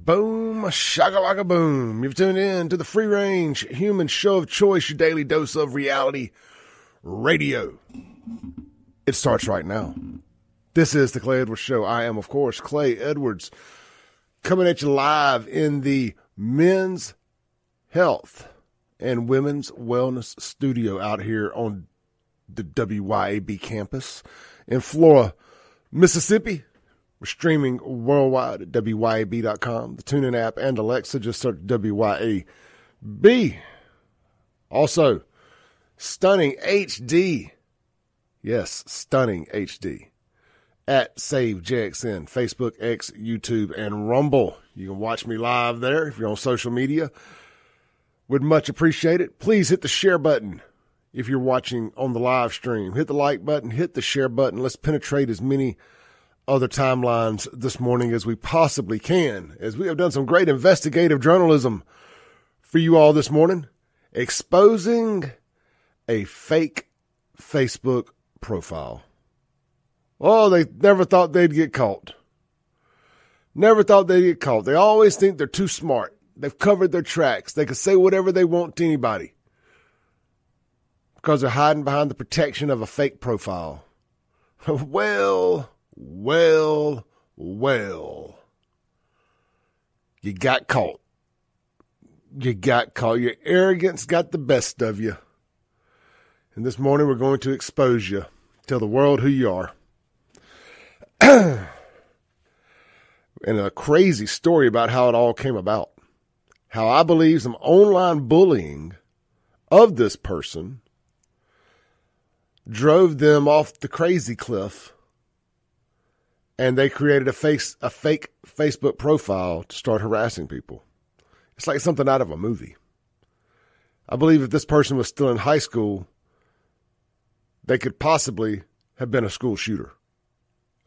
Boom, shakalaka boom. You've tuned in to the free range human show of choice, your daily dose of reality radio. It starts right now. This is the Clay Edwards Show. I am, of course, Clay Edwards, coming at you live in the Men's Health and Women's Wellness Studio out here on the WYAB campus in Flora, Mississippi. We're streaming worldwide at WYAB.com, the TuneIn app, and Alexa. Just search WYAB. Also, Stunning HD. Yes, Stunning HD. At SaveJXN, Facebook, X, YouTube, and Rumble. You can watch me live there if you're on social media. Would much appreciate it. Please hit the share button if you're watching on the live stream. Hit the like button, hit the share button. Let's penetrate as many other timelines this morning as we possibly can, as we have done some great investigative journalism for you all this morning, exposing a fake Facebook profile. Oh, they never thought they'd get caught. Never thought they'd get caught. They always think they're too smart. They've covered their tracks. They can say whatever they want to anybody because they're hiding behind the protection of a fake profile. Well. You got caught. Your arrogance got the best of you. And this morning we're going to expose you. Tell the world who you are. And a crazy story about how it all came about. How I believe some online bullying of this person drove them off the crazy cliff. And they created a fake Facebook profile to start harassing people. It's like something out of a movie. I believe if this person was still in high school, they could possibly have been a school shooter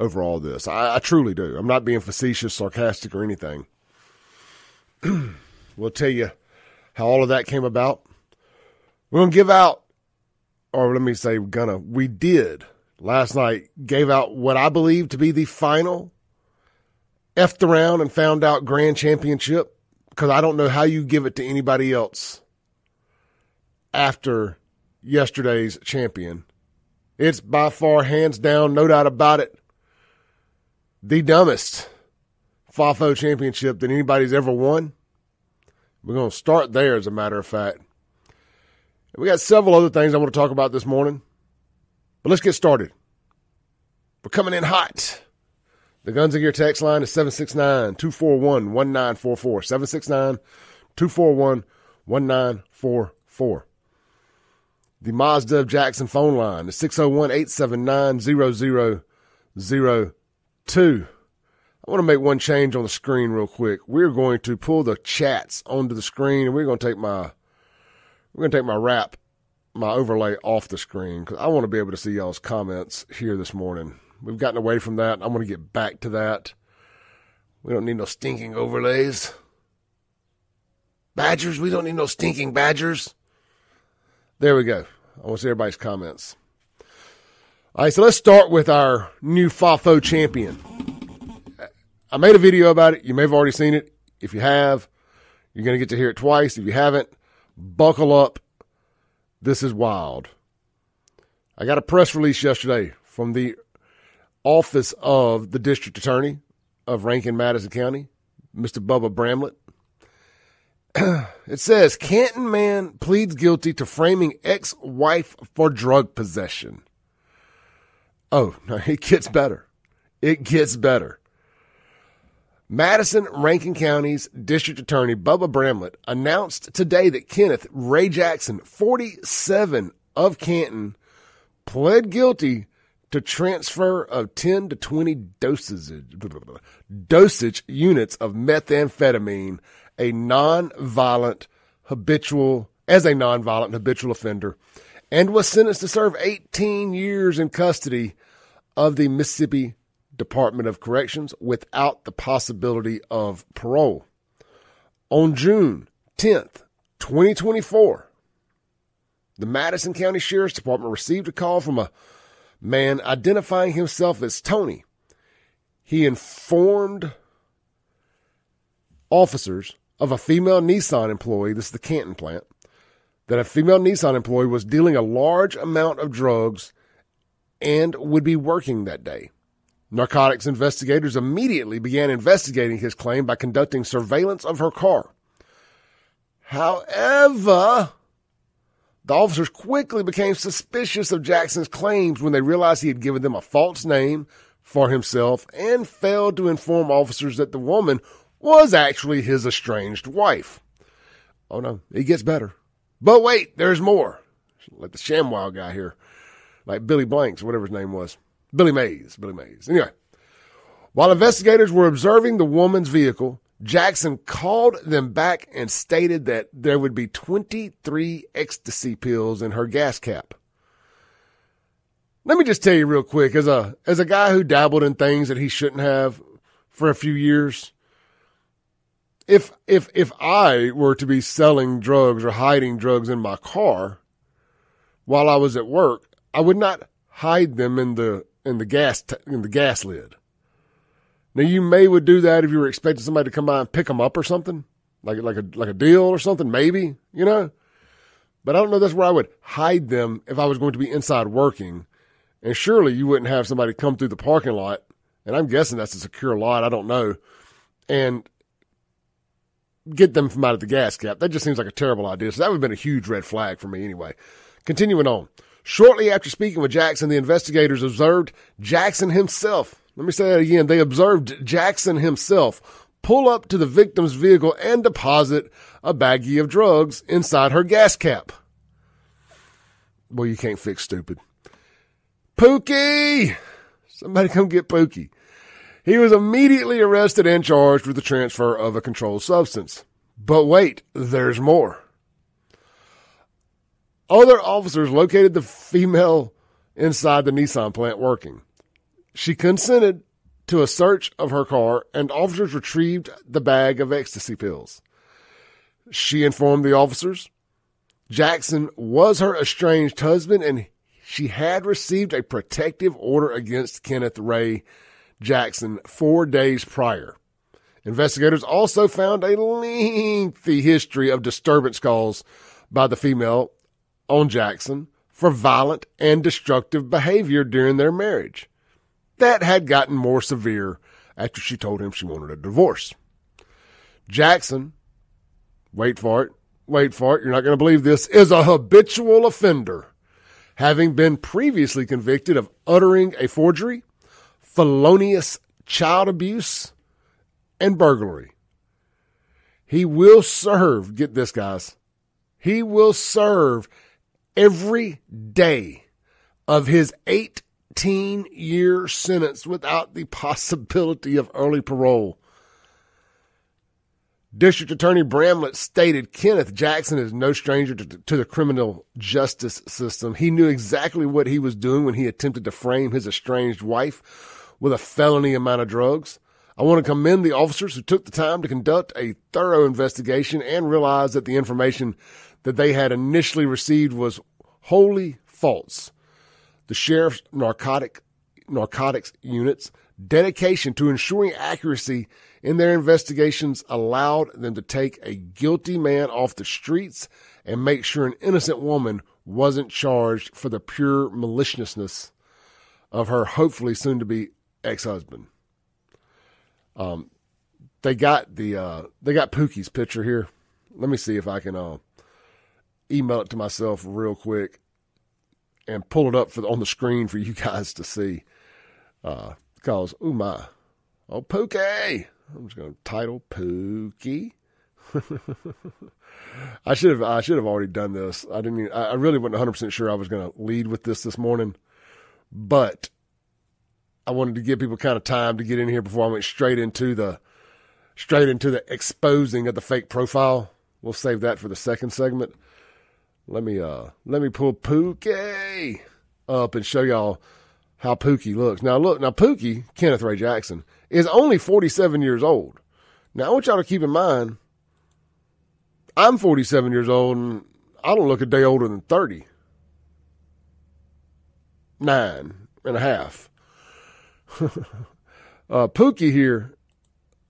over all this. I truly do. I'm not being facetious, sarcastic, or anything. We'll tell you how all of that came about. We're going to give out, or let me say we did. Last night, gave out what I believe to be the final effed around and found out grand championship, because I don't know how you give it to anybody else after yesterday's champion. It's by far, hands down, no doubt about it, the dumbest FAFO championship that anybody's ever won. We're going to start there, as a matter of fact. We got several other things I want to talk about this morning. But let's get started. We're coming in hot. The Guns and Gear text line is 769-241-1944. 769-241-1944. The Mazda of Jackson phone line is 601-879-0002. I want to make one change on the screen real quick. We're going to pull the chats onto the screen, and we're going to take my overlay off the screen, because I want to be able to see y'all's comments here this morning. We've gotten away from that. I'm going to get back to that. We don't need no stinking overlays. Badgers, we don't need no stinking badgers. There we go. I want to see everybody's comments. All right, so let's start with our new FAFO champion. I made a video about it. You may have already seen it. If you have, you're going to get to hear it twice. If you haven't, buckle up. This is wild. I got a press release yesterday from the office of the district attorney of Rankin-Madison County, Mr. Bubba Bramlett. It says, Canton man pleads guilty to framing ex-wife for drug possession. Oh, no, it gets better. It gets better. Madison Rankin County's district attorney, Bubba Bramlett, announced today that Kenneth Ray Jackson, 47 of Canton, pled guilty to transfer of 10 to 20 dosage units of methamphetamine, a non-violent habitual offender, and was sentenced to serve 18 years in custody of the Mississippi Department of Corrections without the possibility of parole. On June 10th, 2024, the Madison County Sheriff's Department received a call from a man identifying himself as Tony. He informed officers of a female Nissan employee, this is the Canton plant, that a female Nissan employee was dealing a large amount of drugs and would be working that day. Narcotics investigators immediately began investigating his claim by conducting surveillance of her car. However, the officers quickly became suspicious of Jackson's claims when they realized he had given them a false name for himself and failed to inform officers that the woman was actually his estranged wife. Oh no, it gets better. But wait, there's more. Like the ShamWow guy here. Like Billy Blanks, whatever his name was. Billy Mays. Anyway, while investigators were observing the woman's vehicle, Jackson called them back and stated that there would be 23 ecstasy pills in her gas cap. Let me just tell you real quick, as a guy who dabbled in things that he shouldn't have for a few years, if I were to be selling drugs or hiding drugs in my car while I was at work, I would not hide them in the gas lid. Now you would do that if you were expecting somebody to come by and pick them up or something, like a deal or something, maybe, you know. But I don't know that's where I would hide them if I was going to be inside working. And surely you wouldn't have somebody come through the parking lot, and I'm guessing that's a secure lot, I don't know, and get them from out of the gas cap. That just seems like a terrible idea. So that would have been a huge red flag for me anyway. Continuing on. Shortly after speaking with Jackson, the investigators observed Jackson himself. Let me say that again. They observed Jackson himself pull up to the victim's vehicle and deposit a baggie of drugs inside her gas cap. Boy, you can't fix stupid. Pookie! Somebody come get Pookie. He was immediately arrested and charged with the transfer of a controlled substance. But wait, there's more. Other officers located the female inside the Nissan plant working. She consented to a search of her car, and officers retrieved the bag of ecstasy pills. She informed the officers Jackson was her estranged husband, and she had received a protective order against Kenneth Ray Jackson 4 days prior. Investigators also found a lengthy history of disturbance calls by the female on Jackson for violent and destructive behavior during their marriage. That had gotten more severe after she told him she wanted a divorce. Jackson, wait for it, you're not going to believe this, is a habitual offender, having been previously convicted of uttering a forgery, felonious child abuse, and burglary. He will serve, get this guys, he will serve every day of his 18-year sentence without the possibility of early parole. District Attorney Bramlett stated Kenneth Jackson is no stranger to the criminal justice system. He knew exactly what he was doing when he attempted to frame his estranged wife with a felony amount of drugs. I want to commend the officers who took the time to conduct a thorough investigation and realize that the information that they had initially received was wholly false. The sheriff's narcotics unit's dedication to ensuring accuracy in their investigations allowed them to take a guilty man off the streets and make sure an innocent woman wasn't charged for the pure maliciousness of her hopefully soon-to-be ex-husband. They got Pookie's picture here. Let me see if I can email it to myself real quick and pull it up on the screen for you guys to see. Because, oh my, Pookie! I'm just going to title Pookie. I should have already done this. I really wasn't 100% sure I was going to lead with this morning, but I wanted to give people kind of time to get in here before I went straight into the exposing of the fake profile. We'll save that for the second segment. Let me pull Pookie up and show y'all how Pookie looks. Now Pookie, Kenneth Ray Jackson, is only 47 years old. Now I want y'all to keep in mind, I'm 47 years old and I don't look a day older than 30. 9 and a half. Pookie here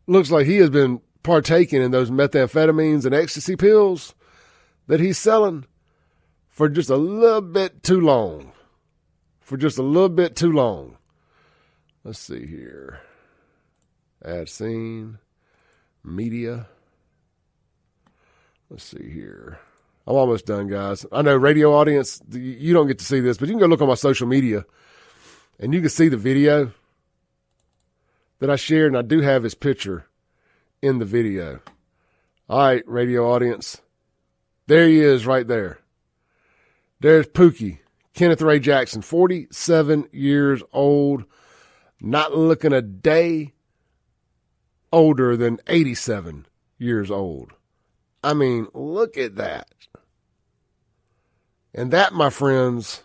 looks like he has been partaking in those methamphetamines and ecstasy pills that he's selling for just a little bit too long. Let's see here. Add scene. Media. Let's see here. I'm almost done, guys. I know, radio audience, you don't get to see this, but you can go look on my social media and you can see the video that I shared, and I do have his picture in the video. All right, radio audience. There he is right there. There's Pookie, Kenneth Ray Jackson, 47 years old, not looking a day older than 87 years old. I mean, look at that. And that, my friends,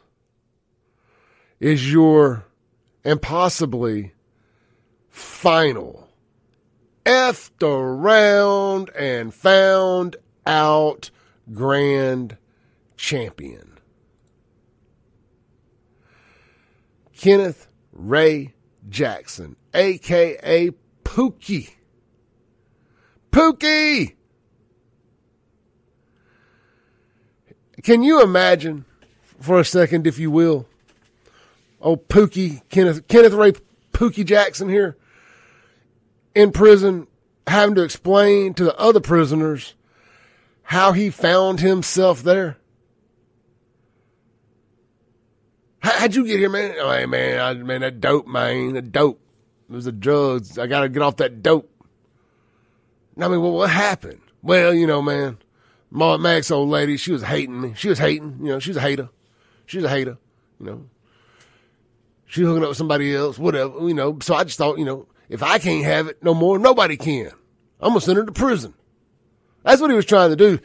is your and possibly final effed around and found out grand champion. Kenneth Ray Jackson, a.k.a. Pookie. Pookie! Can you imagine, for a second, if you will, old Pookie, Kenneth Ray Pookie Jackson here in prison, having to explain to the other prisoners how he found himself there? How'd you get here, man? Oh, hey, man, that dope, man, that dope. It was the drugs. I got to get off that dope. I mean, well, what happened? Well, you know, man, Mac's old lady, she was hating me. She was hating, you know, she's a hater. She's a hater, you know. She hooking up with somebody else, whatever, you know. So I just thought, you know, if I can't have it no more, nobody can. I'm going to send her to prison. That's what he was trying to do.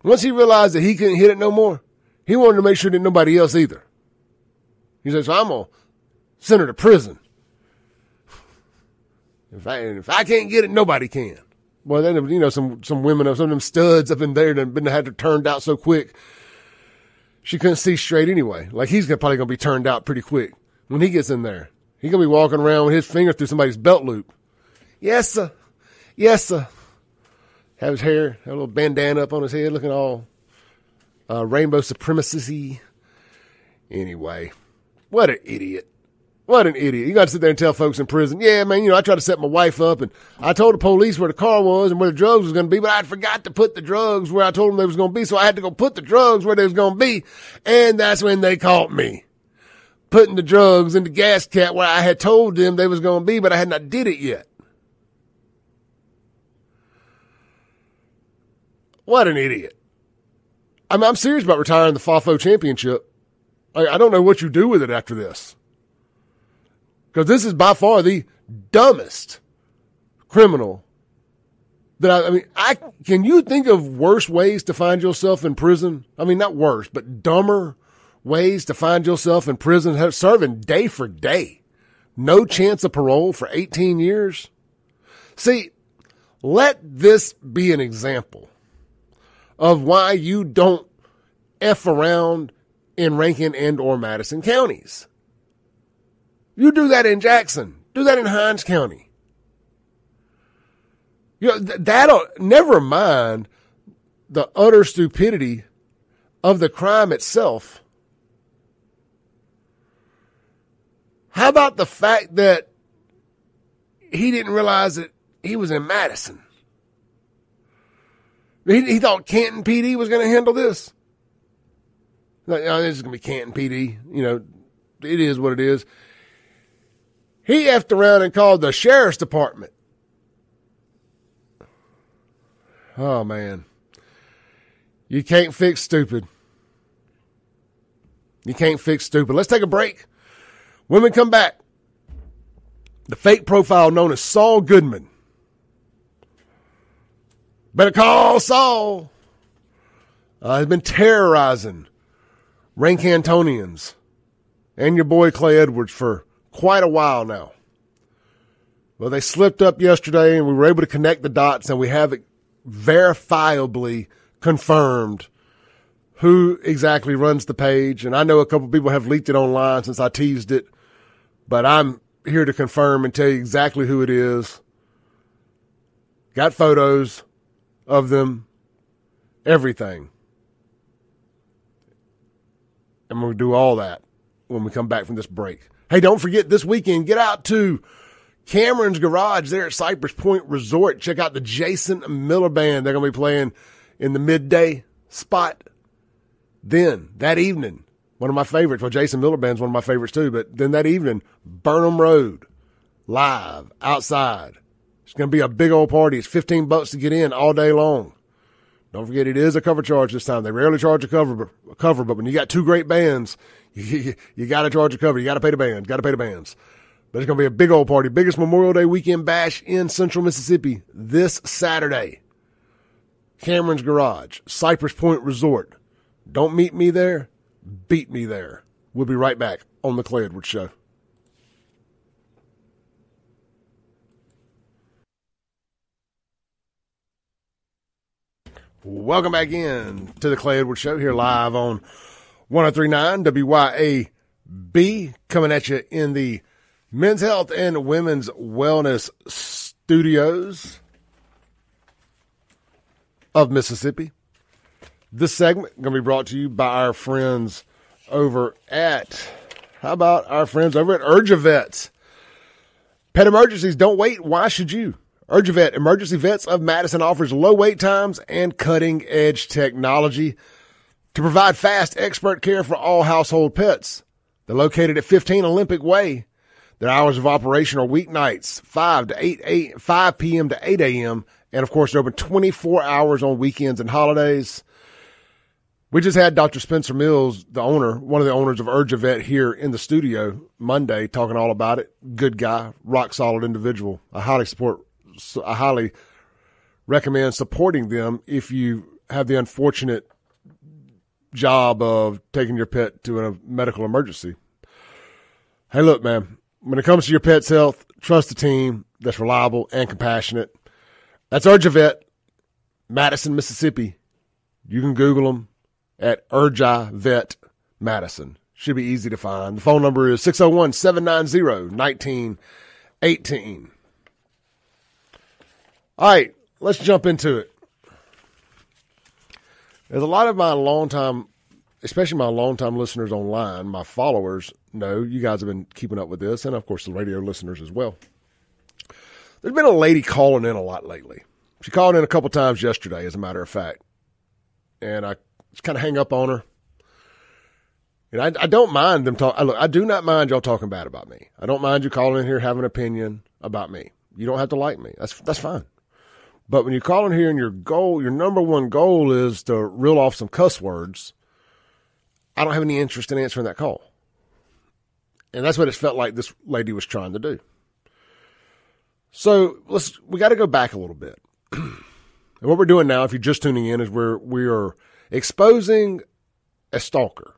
Once he realized that he couldn't hit it no more, he wanted to make sure that nobody else either. He said, so I'm going to send her to prison. If I can't get it, nobody can. Well, then, you know, some women, some of them studs up in there that had her turned out so quick, she couldn't see straight anyway. Like, he's probably going to be turned out pretty quick when he gets in there. He's going to be walking around with his finger through somebody's belt loop. Yes, sir. Yes, sir. Have his hair, have a little bandana up on his head, looking all rainbow supremacy. Anyway, what an idiot. What an idiot. You got to sit there and tell folks in prison, yeah, man, you know, I tried to set my wife up, and I told the police where the car was and where the drugs was going to be, but I forgot to put the drugs where I told them they was going to be, so I had to go put the drugs where they was going to be, and that's when they caught me. Putting the drugs in the gas cap where I had told them they was going to be, but I had not did it yet. What an idiot. I'm serious about retiring the FAFO championship. I don't know what you do with it after this. Because this is by far the dumbest criminal that can you think of worse ways to find yourself in prison? I mean, not worse, but dumber ways to find yourself in prison, serving day for day. No chance of parole for 18 years. See, let this be an example of why you don't F around in Rankin and or Madison counties. You do that in Jackson. Do that in Hinds County. You know, that'll never mind the utter stupidity of the crime itself. How about the fact that he didn't realize that he was in Madison? He thought Canton PD was going to handle this. Like, oh, this is going to be Canton PD. You know, it is what it is. He effed around and called the sheriff's department. Oh, man. You can't fix stupid. You can't fix stupid. Let's take a break. When we come back, the fake profile known as Saul Goodman. Better call Saul. Has been terrorizing Rankantonians and your boy Clay Edwards for quite a while now. Well, they slipped up yesterday and we were able to connect the dots, and we have it verifiably confirmed who exactly runs the page. And I know a couple people have leaked it online since I teased it, but I'm here to confirm and tell you exactly who it is. Got photos of them, everything. And we're going to do all that when we come back from this break. Hey, don't forget this weekend, get out to Cameron's Garage there at Cypress Point Resort. Check out the Jason Miller Band. They're going to be playing in the midday spot. Then, that evening, one of my favorites, well, Jason Miller Band's one of my favorites too, but then that evening, Burnham Road, live, outside. It's going to be a big old party. It's $15 to get in all day long. Don't forget, it is a cover charge this time. They rarely charge a cover, but when you got two great bands, you got to charge a cover. You got to pay the bands. But it's going to be a big old party. Biggest Memorial Day weekend bash in Central Mississippi this Saturday. Cameron's Garage, Cypress Point Resort. Don't meet me there. Beat me there. We'll be right back on the Clay Edwards Show. Welcome back in to the Clay Edwards Show here live on 103.9 WYAB, coming at you in the Men's Health and Women's Wellness Studios of Mississippi. This segment going to be brought to you by our friends over at, Urgivets. Pet emergencies, don't wait. Why should you? Urgivet Emergency Vets of Madison offers low wait times and cutting-edge technology to provide fast, expert care for all household pets. They're located at 15 Olympic Way. Their hours of operation are weeknights, 5 p.m. to 8 a.m., and, of course, they're open 24 hours on weekends and holidays. We just had Dr. Spencer Mills, one of the owners of Urgivet, here in the studio Monday, talking all about it. Good guy, rock solid individual. I highly recommend supporting them if you have the unfortunate job of taking your pet to a medical emergency. Hey, look, man, when it comes to your pet's health, trust a team that's reliable and compassionate. That's Urgivet, Madison, Mississippi. You can Google them at Urgivet Madison. Should be easy to find. The phone number is 601-790-1918. All right, let's jump into it. There's a lot of my longtime listeners online, my followers know, you guys have been keeping up with this, and of course the radio listeners as well. There's been a lady calling in a lot lately. She called in a couple times yesterday, as a matter of fact, and I just kind of hang up on her. And I don't mind them talk. Look, I do not mind y'all talking bad about me. I don't mind you calling in here having an opinion about me. You don't have to like me. That's fine. But when you call in here and your number one goal is to reel off some cuss words, I don't have any interest in answering that call. And that's what it felt like this lady was trying to do. So we got to go back a little bit. And what we're doing now, if you're just tuning in, is we are exposing a stalker,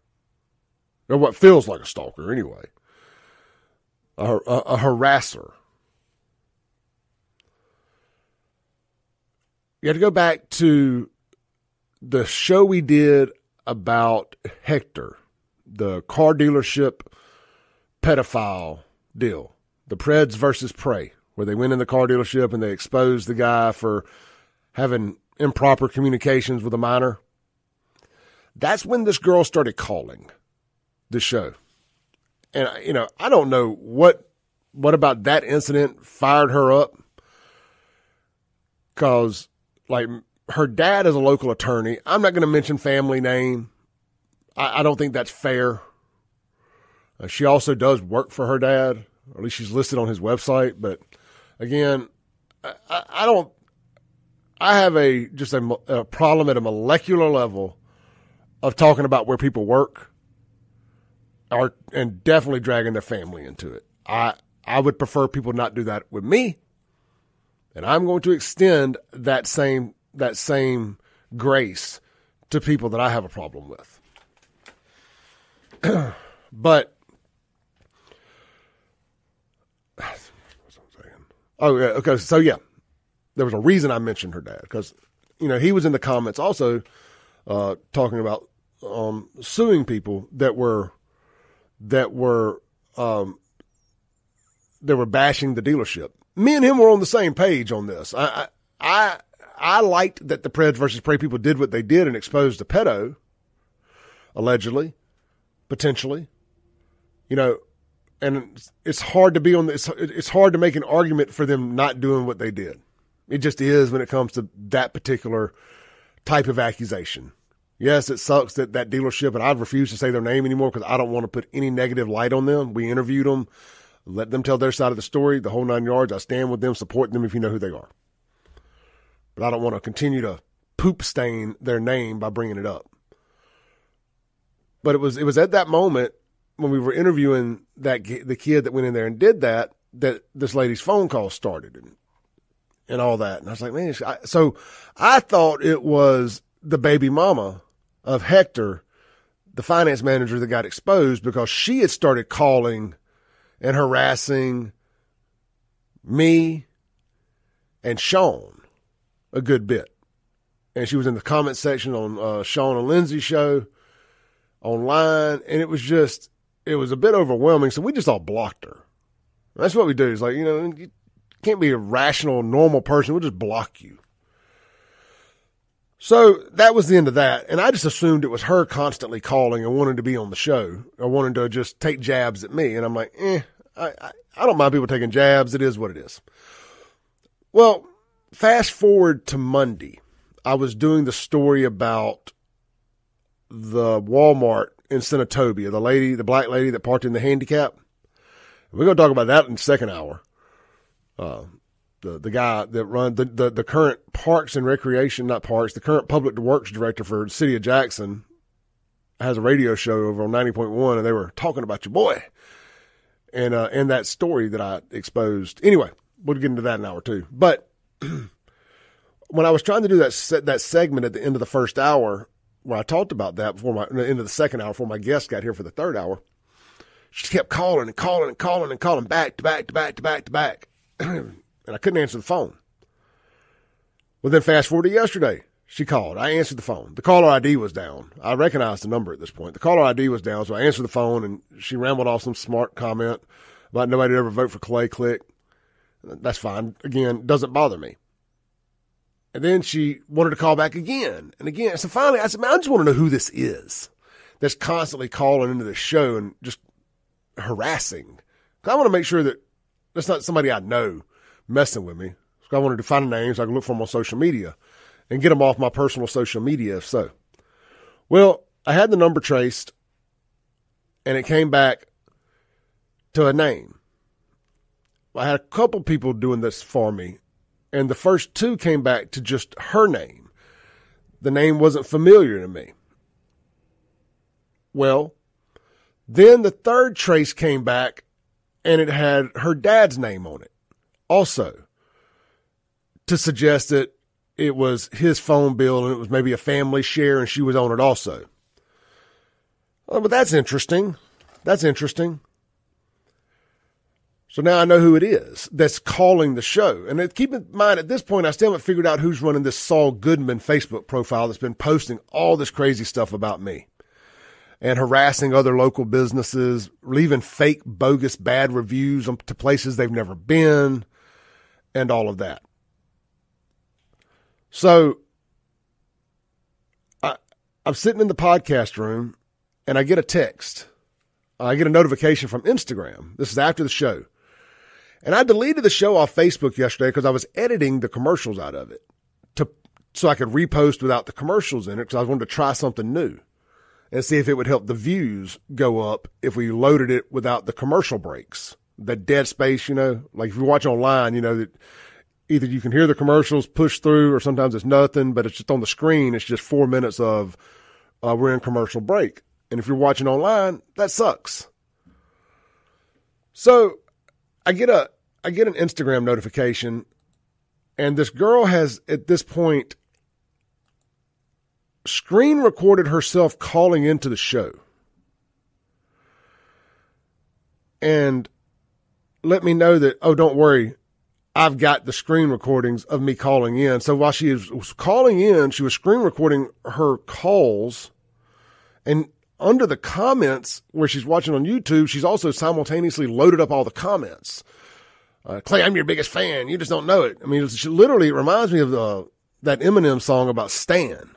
or what feels like a stalker anyway, a harasser. You have to go back to the show we did about Hector, the car dealership pedophile deal, the Preds versus Prey, where they went in the car dealership and they exposed the guy for having improper communications with a minor. That's when this girl started calling the show. And, I don't know what about that incident fired her up, because, her dad is a local attorney. I'm not going to mention family name. I don't think that's fair. She also does work for her dad, or at least she's listed on his website. But again, I have a problem at a molecular level of talking about where people work, and definitely dragging their family into it. I would prefer people not do that with me, and I'm going to extend that same grace to people that I have a problem with. But what's I'm saying? Oh, yeah, okay. So yeah, there was a reason I mentioned her dad, because he was in the comments also talking about suing people that were bashing the dealership. Me and him were on the same page on this. I I liked that the Preds versus Prey people did what they did and exposed the pedo, allegedly, potentially, and it's hard to be on this. It's hard to make an argument for them not doing what they did. It just is when it comes to that particular type of accusation. Yes, it sucks that dealership, and I've refused to say their name anymore because I don't want to put any negative light on them. We interviewed them, let them tell their side of the story, the whole 9 yards. I stand with them, support them if you know who they are. But I don't want to continue to poop stain their name by bringing it up. But it was at that moment when we were interviewing the kid that went in there and did that this lady's phone call started and all that. And I was like, man, so I thought it was the baby mama of Hector, the finance manager that got exposed because she had started calling and harassing me and Sean a good bit. And she was in the comment section on Sean and Lindsay's show online. And it was a bit overwhelming. So we just all blocked her. That's what we do. It's like, you can't be a rational, normal person. We'll just block you. So that was the end of that. And I just assumed it was her constantly calling and wanting to be on the show or wanting to just take jabs at me. And I'm like, I don't mind people taking jabs. It is what it is. Well, fast forward to Monday. I was doing the story about the Walmart in Senatobia, the black lady that parked in the handicap. We're going to talk about that in the second hour. The guy that runs the current Parks and Recreation, not Parks, the current Public Works Director for the city of Jackson has a radio show over on 90.1, and they were talking about your boy and that story that I exposed. Anyway, we'll get into that in an hour too. But when I was trying to do that segment at the end of the first hour where I talked about that before the end of the second hour before my guest got here for the third hour, she kept calling and calling and calling and calling back to back to back to back to back. And I couldn't answer the phone. Well, then fast forward to yesterday. She called. I answered the phone. The caller ID was down. I recognized the number at this point. The caller ID was down, so I answered the phone, and she rambled off some smart comment about nobody would ever vote for Clay Click. That's fine. Again, doesn't bother me. And then she wanted to call back again and again. So finally, I said, man, I just want to know who this is that's constantly calling into the show and just harassing. I want to make sure that that's not somebody I know messing with me. So I wanted to find a name so I can look for them on social media and get them off my personal social media if so. Well, I had the number traced and it came back to a name. I had a couple people doing this for me, and the first two came back to just her name. The name wasn't familiar to me. Well, then the third trace came back and it had her dad's name on it also, to suggest that it was his phone bill and it was maybe a family share and she was on it also. Oh, but that's interesting. That's interesting. So now I know who it is that's calling the show. And keep in mind, at this point, I still haven't figured out who's running this Saul Goodman Facebook profile that's been posting all this crazy stuff about me and harassing other local businesses, leaving fake, bogus, bad reviews to places they've never been, and all of that. So I'm sitting in the podcast room, and I get a text. I get a notification from Instagram. This is after the show. And I deleted the show off Facebook yesterday because I was editing the commercials out of it so I could repost without the commercials in it because I wanted to try something new and see if it would help the views go up if we loaded it without the commercial breaks. The dead space, like if you watch online, that either you can hear the commercials push through or sometimes it's nothing, but it's just on the screen. It's just 4 minutes of we're in commercial break. And if you're watching online, that sucks. So I get an Instagram notification, and this girl has at this point screen recorded herself calling into the show and let me know that, oh, don't worry, I've got the screen recordings of me calling in. So while she was calling in, she was screen recording her calls, and under the comments where she's watching on YouTube, she's also simultaneously loaded up all the comments Clay, I'm your biggest fan. You just don't know it. I mean, it reminds me of that Eminem song about Stan.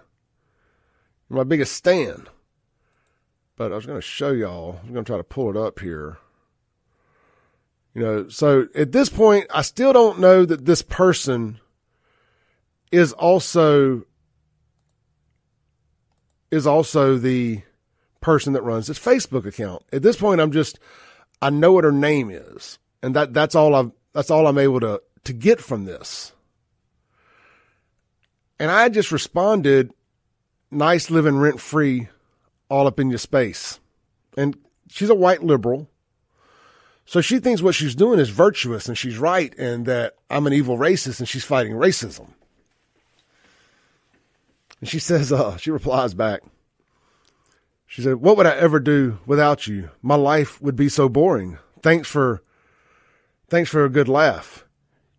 My biggest stan. But I was going to show y'all. I'm going to try to pull it up here. So at this point, I still don't know that this person is also the person that runs this Facebook account. At this point, I know what her name is. And that's all I'm able to get from this. And I just responded, nice living rent free all up in your space. And she's a white liberal. So she thinks what she's doing is virtuous and she's right and that I'm an evil racist and she's fighting racism. And she says, she replies back. She said, what would I ever do without you? My life would be so boring. Thanks for a good laugh.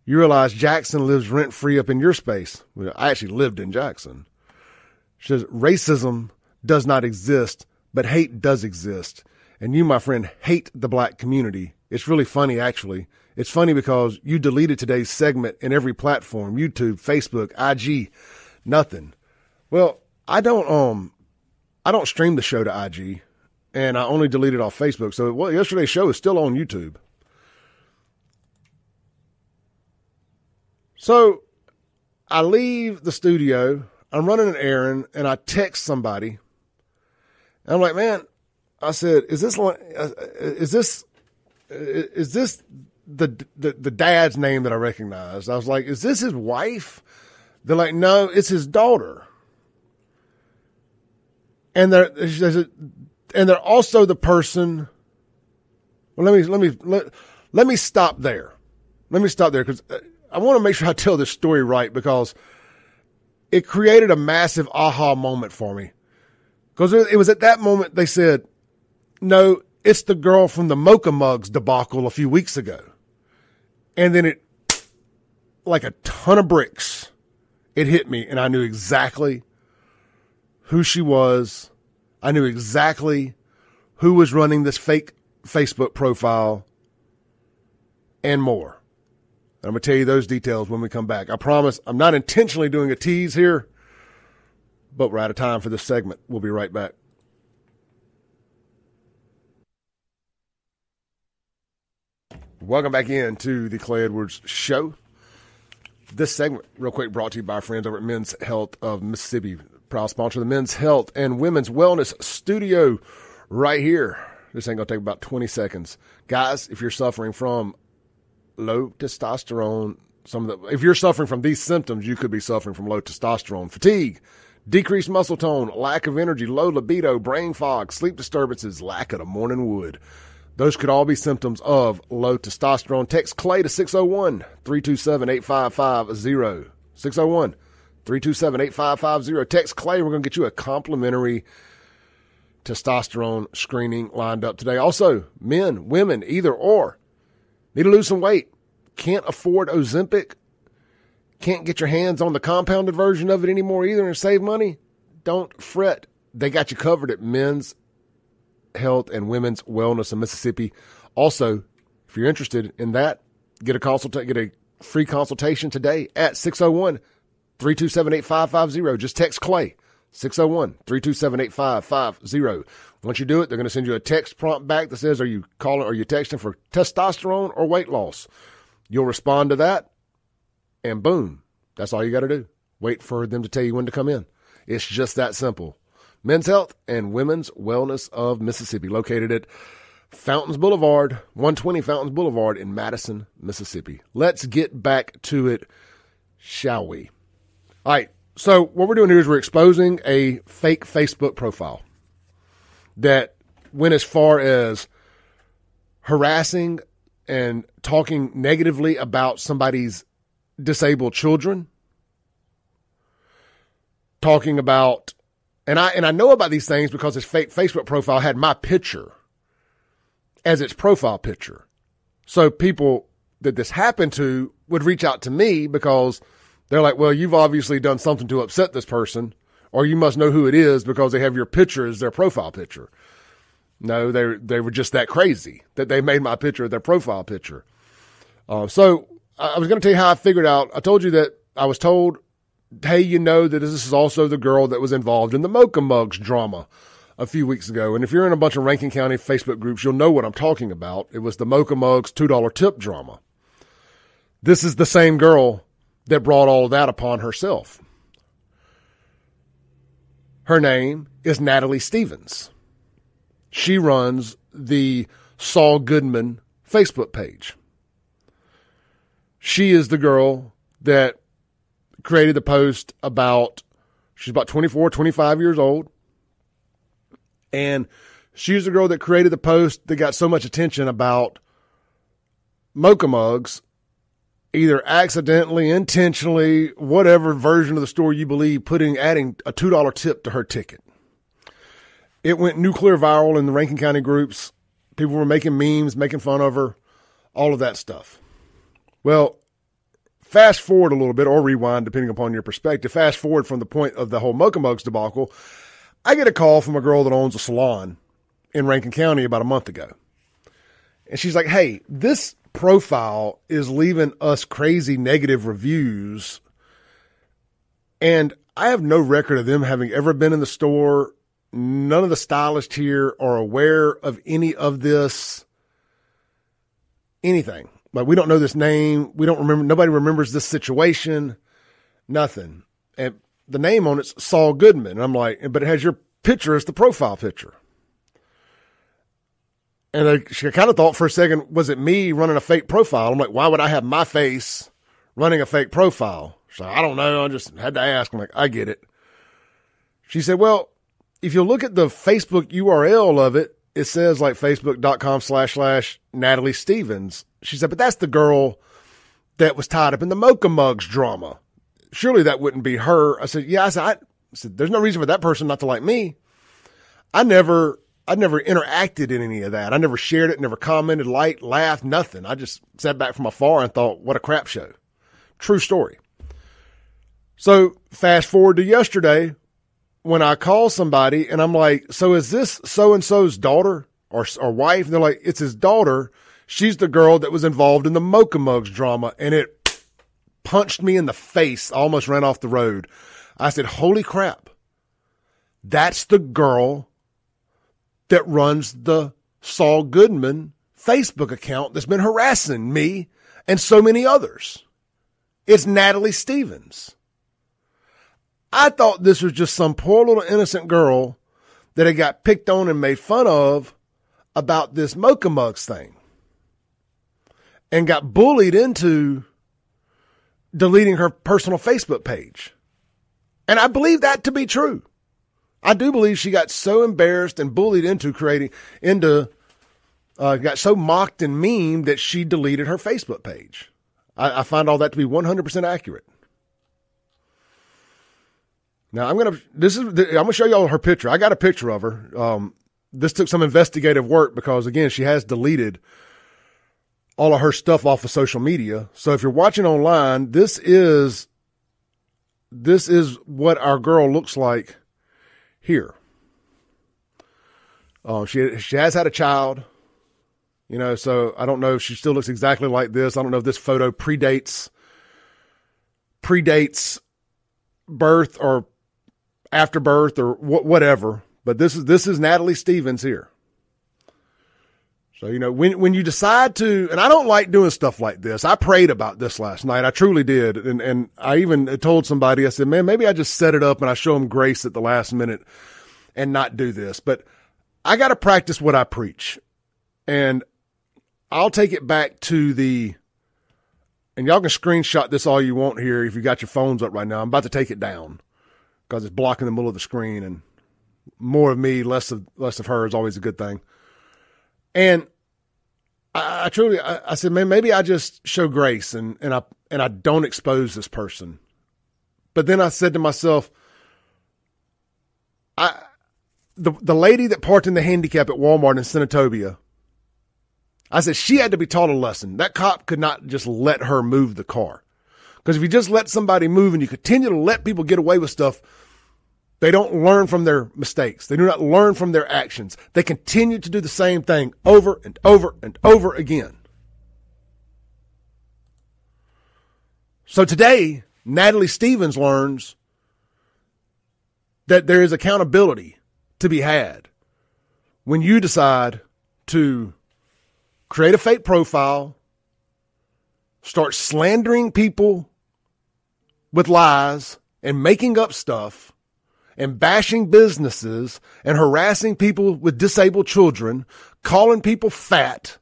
You realize Jackson lives rent free up in your space. Well, I actually lived in Jackson. She says, racism does not exist, but hate does exist. And you, my friend, hate the black community. It's really funny, actually. It's funny because you deleted today's segment in every platform, YouTube, Facebook, IG, nothing. Well, I don't stream the show to IG, and I only delete it off Facebook. So yesterday's show is still on YouTube. So I leave the studio. I'm running an errand, and I text somebody. And I'm like, man, I said, is this the dad's name that I recognized? I was like, is this his wife? They're like, no, it's his daughter. And they're also the person. Well, let me stop there. Let me stop there because I want to make sure I tell this story right because it created a massive aha moment for me. Because it was at that moment they said, no, it's the girl from the Mocha Mugs debacle a few weeks ago. And then it, like a ton of bricks, it hit me and I knew exactly who she was. I knew exactly who was running this fake Facebook profile and more. I'm going to tell you those details when we come back. I promise I'm not intentionally doing a tease here, but we're out of time for this segment. We'll be right back. Welcome back into the Clay Edwards Show. This segment, real quick, brought to you by our friends over at Men's Health of Mississippi. Proud sponsor of the Men's Health and Women's Wellness Studio right here. This ain't going to take about 20 seconds. Guys, if you're suffering from low testosterone, if you're suffering from these symptoms, you could be suffering from low testosterone, fatigue, decreased muscle tone, lack of energy, low libido, brain fog, sleep disturbances, lack of the morning wood. Those could all be symptoms of low testosterone. Text Clay to 601-327-8550. 601-327-8550. Text Clay. We're going to get you a complimentary testosterone screening lined up today. Also, men, women, either or, need to lose some weight. Can't afford Ozempic. Can't get your hands on the compounded version of it anymore either and save money. Don't fret. They got you covered at Men's Health and Women's Wellness in Mississippi. Also, if you're interested in that, get a free consultation today at 601-327-8550. Just text Clay, 601-327-8550. Once you do it, they're going to send you a text prompt back that says, are you texting for testosterone or weight loss? You'll respond to that, and boom, that's all you got to do. Wait for them to tell you when to come in. It's just that simple. Men's Health and Women's Wellness of Mississippi, located at Fountains Boulevard, 120 Fountains Boulevard in Madison, Mississippi. Let's get back to it, shall we? All right, so what we're doing here is we're exposing a fake Facebook profile that went as far as harassing and talking negatively about somebody's disabled children, talking about, and I know about these things because his fake Facebook profile had my picture as its profile picture. So people that this happened to would reach out to me because they're like, well, you've obviously done something to upset this person, or you must know who it is because they have your picture as their profile picture. No, they were just that crazy that they made my picture their profile picture. So I was going to tell you how I figured out. I told you that I was told, hey, you know that this is also the girl that was involved in the Mocha Mugs drama a few weeks ago. And if you're in a bunch of Rankin County Facebook groups, you'll know what I'm talking about. It was the Mocha Mugs $2 tip drama. This is the same girl that brought all of that upon herself. Her name is Natalie Stevens. She runs the Saul Goodman Facebook page. She is the girl that created the post about, she's about 24, 25 years old. And she's the girl that created the post that got so much attention about Mocha Mugs, either accidentally, intentionally, whatever version of the story you believe, adding a $2 tip to her ticket. It went nuclear viral in the Rankin County groups. People were making memes, making fun of her, all of that stuff. Well, fast forward a little bit, or rewind, depending upon your perspective. Fast forward from the point of the whole Mocha Mugs debacle. I get a call from a girl that owns a salon in Rankin County about a month ago. And she's like, hey, this profile is leaving us crazy negative reviews. And I have no record of them having ever been in the store. None of the stylists here are aware of any of this, anything. Like, we don't know this name. We don't remember. Nobody remembers this situation. Nothing. And the name on it's Saul Goodman. And I'm like, but it has your picture as the profile picture. And she kind of thought for a second, was it me running a fake profile? I'm like, why would I have my face running a fake profile? She's like, I don't know. I just had to ask. I'm like, I get it. She said, well, if you look at the Facebook URL of it, it says like facebook.com/Natalie Stevens. She said, but that's the girl that was tied up in the Mocha Mugs drama. Surely that wouldn't be her. I said, yeah. I said, there's no reason for that person not to like me. I never interacted in any of that. I never shared it, never commented, liked, laughed, nothing. I just sat back from afar and thought, what a crap show. True story. So fast forward to yesterday when I call somebody and I'm like, so is this so-and-so's daughter or wife? And they're like, it's his daughter. She's the girl that was involved in the Mocha Mugs drama. And it punched me in the face. I almost ran off the road. I said, holy crap. That's the girl that runs the Saul Goodman Facebook account that's been harassing me and so many others. It's Natalie Stevens. I thought this was just some poor little innocent girl that had got picked on and made fun of about this Mocha Mugs thing and got bullied into deleting her personal Facebook page. And I believe that to be true. I do believe she got so embarrassed and bullied into got so mocked and memed that she deleted her Facebook page. I find all that to be 100% accurate. Now I'm going to show y'all her picture. I got a picture of her. This took some investigative work because again, she has deleted all of her stuff off of social media. So if you're watching online, this is what our girl looks like here. She has had a child, so I don't know if she still looks exactly like this. I don't know if this photo predates birth or after birth or whatever, but this is Natalie Stevens here. So, when you decide to, and I don't like doing stuff like this. I prayed about this last night. I truly did. And I even told somebody, I said, man, maybe I just set it up and I show them grace at the last minute and not do this. But I got to practice what I preach. And I'll take it back to and y'all can screenshot this all you want here if you got your phones up right now. I'm about to take it down because it's blocking the middle of the screen, and more of me, less of her is always a good thing. And I said, man, maybe I just show grace and I don't expose this person. But then I said to myself, the lady that parked in the handicap at Walmart in Senatobia, I said she had to be taught a lesson. That cop could not just let her move the car. Because if you just let somebody move and you continue to let people get away with stuff, they don't learn from their mistakes. They do not learn from their actions. They continue to do the same thing over and over and over again. So today, Natalie Stevens learns that there is accountability to be had when you decide to create a fake profile, start slandering people with lies and making up stuff and bashing businesses and harassing people with disabled children, calling people fat.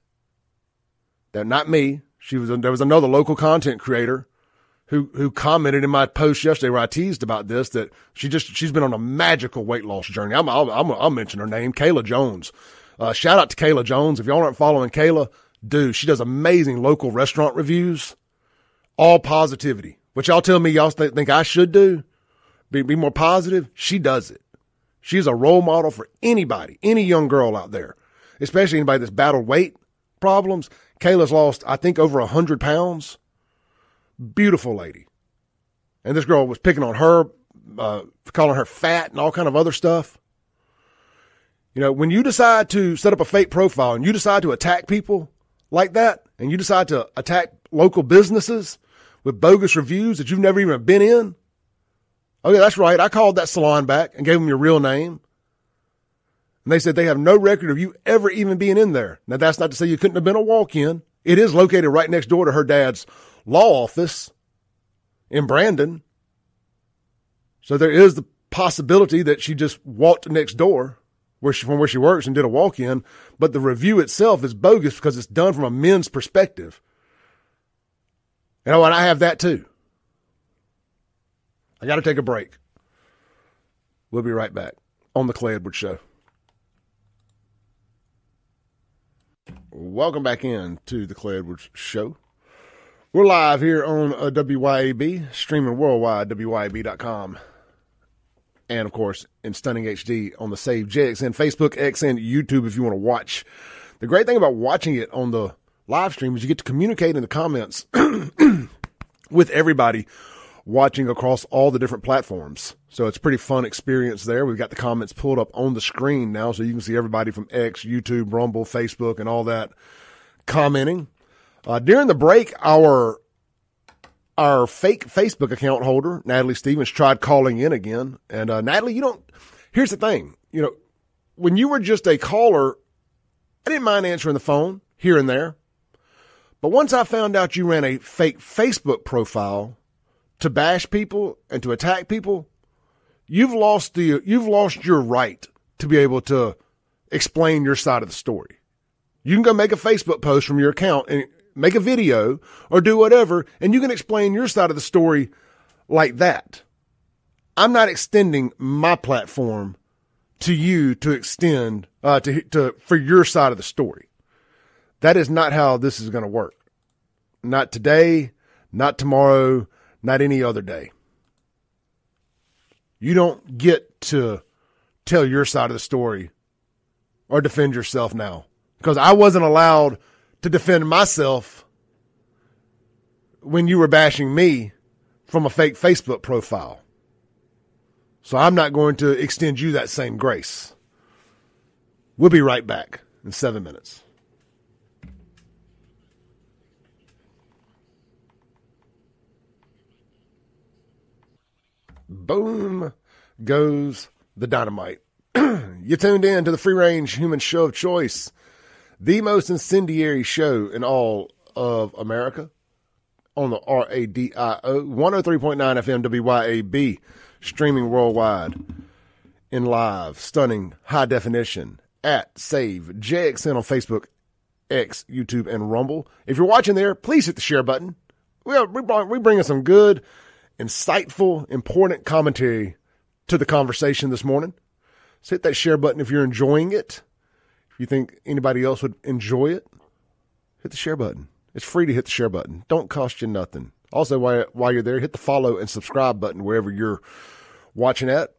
They're not me. There was another local content creator who commented in my post yesterday where I teased about this, that she's been on a magical weight loss journey. I'll mention her name, Kayla Jones. Shout out to Kayla Jones. If y'all aren't following Kayla, dude, she does amazing local restaurant reviews, all positivity, which y'all tell me y'all think I should do. Be more positive. She does it. She's a role model for anybody, any young girl out there, especially anybody that's battled weight problems. Kayla's lost, I think, over 100 pounds. Beautiful lady. And this girl was picking on her, calling her fat and all kind of other stuff. You know, when you decide to set up a fake profile and you decide to attack people like that, and you decide to attack local businesses with bogus reviews that you've never even been in. Oh yeah, that's right. I called that salon back and gave them your real name. And they said they have no record of you ever even being in there. Now that's not to say you couldn't have been a walk-in. It is located right next door to her dad's law office in Brandon. So there is the possibility that she just walked next door from where she works and did a walk-in, but the review itself is bogus because it's done from a men's perspective. You know, and I have that too. I got to take a break. We'll be right back on the Clay Edwards Show. Welcome back in to the Clay Edwards Show. We're live here on WYAB, streaming worldwide, WYAB.com. And, of course, in stunning HD on the Save JXN, Facebook, X, and YouTube if you want to watch. The great thing about watching it on the live stream is you get to communicate in the comments with everybody watching across all the different platforms. So it's a pretty fun experience there. We've got the comments pulled up on the screen now so you can see everybody from X, YouTube, Rumble, Facebook, and all that commenting. During the break, our fake Facebook account holder, Natalie Stevens, tried calling in again. And Natalie, here's the thing. You know, when you were just a caller, I didn't mind answering the phone here and there. But once I found out you ran a fake Facebook profile to bash people and to attack people, you've lost your right to be able to explain your side of the story. You can go make a Facebook post from your account and make a video or do whatever, and you can explain your side of the story like that. I'm not extending my platform to you to extend for your side of the story. That is not how this is going to work. Not today, not tomorrow, not any other day. You don't get to tell your side of the story or defend yourself now, because I wasn't allowed to defend myself when you were bashing me from a fake Facebook profile. So I'm not going to extend you that same grace. We'll be right back in 7 minutes. Boom goes the dynamite. You tuned in to the Free Range Human Show of Choice, the most incendiary show in all of America, on the RADIO 103.9 FM WYAB, streaming worldwide in live, stunning, high definition at Save JXN on Facebook, X, YouTube, and Rumble. If you're watching there, please hit the share button. We bring some good, insightful, important commentary to the conversation this morning. So hit that share button if you're enjoying it. If you think anybody else would enjoy it, hit the share button. It's free to hit the share button. Don't cost you nothing. Also, while you're there, hit the follow and subscribe button wherever you're watching at.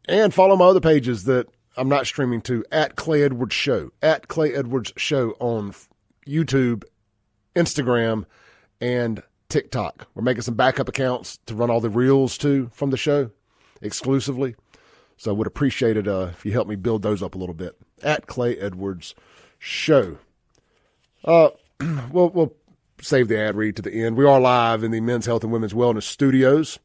And follow my other pages that I'm not streaming to, at Clay Edwards Show. At Clay Edwards Show on YouTube, Instagram, and TikTok. We're making some backup accounts to run all the reels to from the show exclusively. So I would appreciate it if you help me build those up a little bit. At Clay Edwards Show. We'll save the ad read to the end. We are live in the Men's Health and Women's Wellness Studios.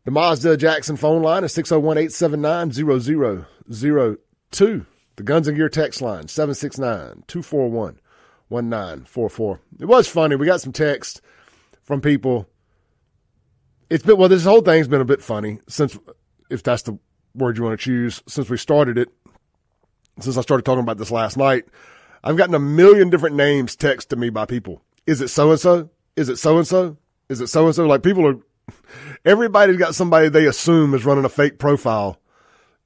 The Mazda Jackson phone line is 601-879-0002. The Guns and Gear text line, 769-241-1944. It was funny. We got some text from people. This whole thing's been a bit funny since, if that's the word you want to choose, since we started it. Since I started talking about this last night, I've gotten a million different names texted to me by people. Is it so-and-so? Is it so-and-so? Is it so-and-so? Like, everybody's got somebody they assume is running a fake profile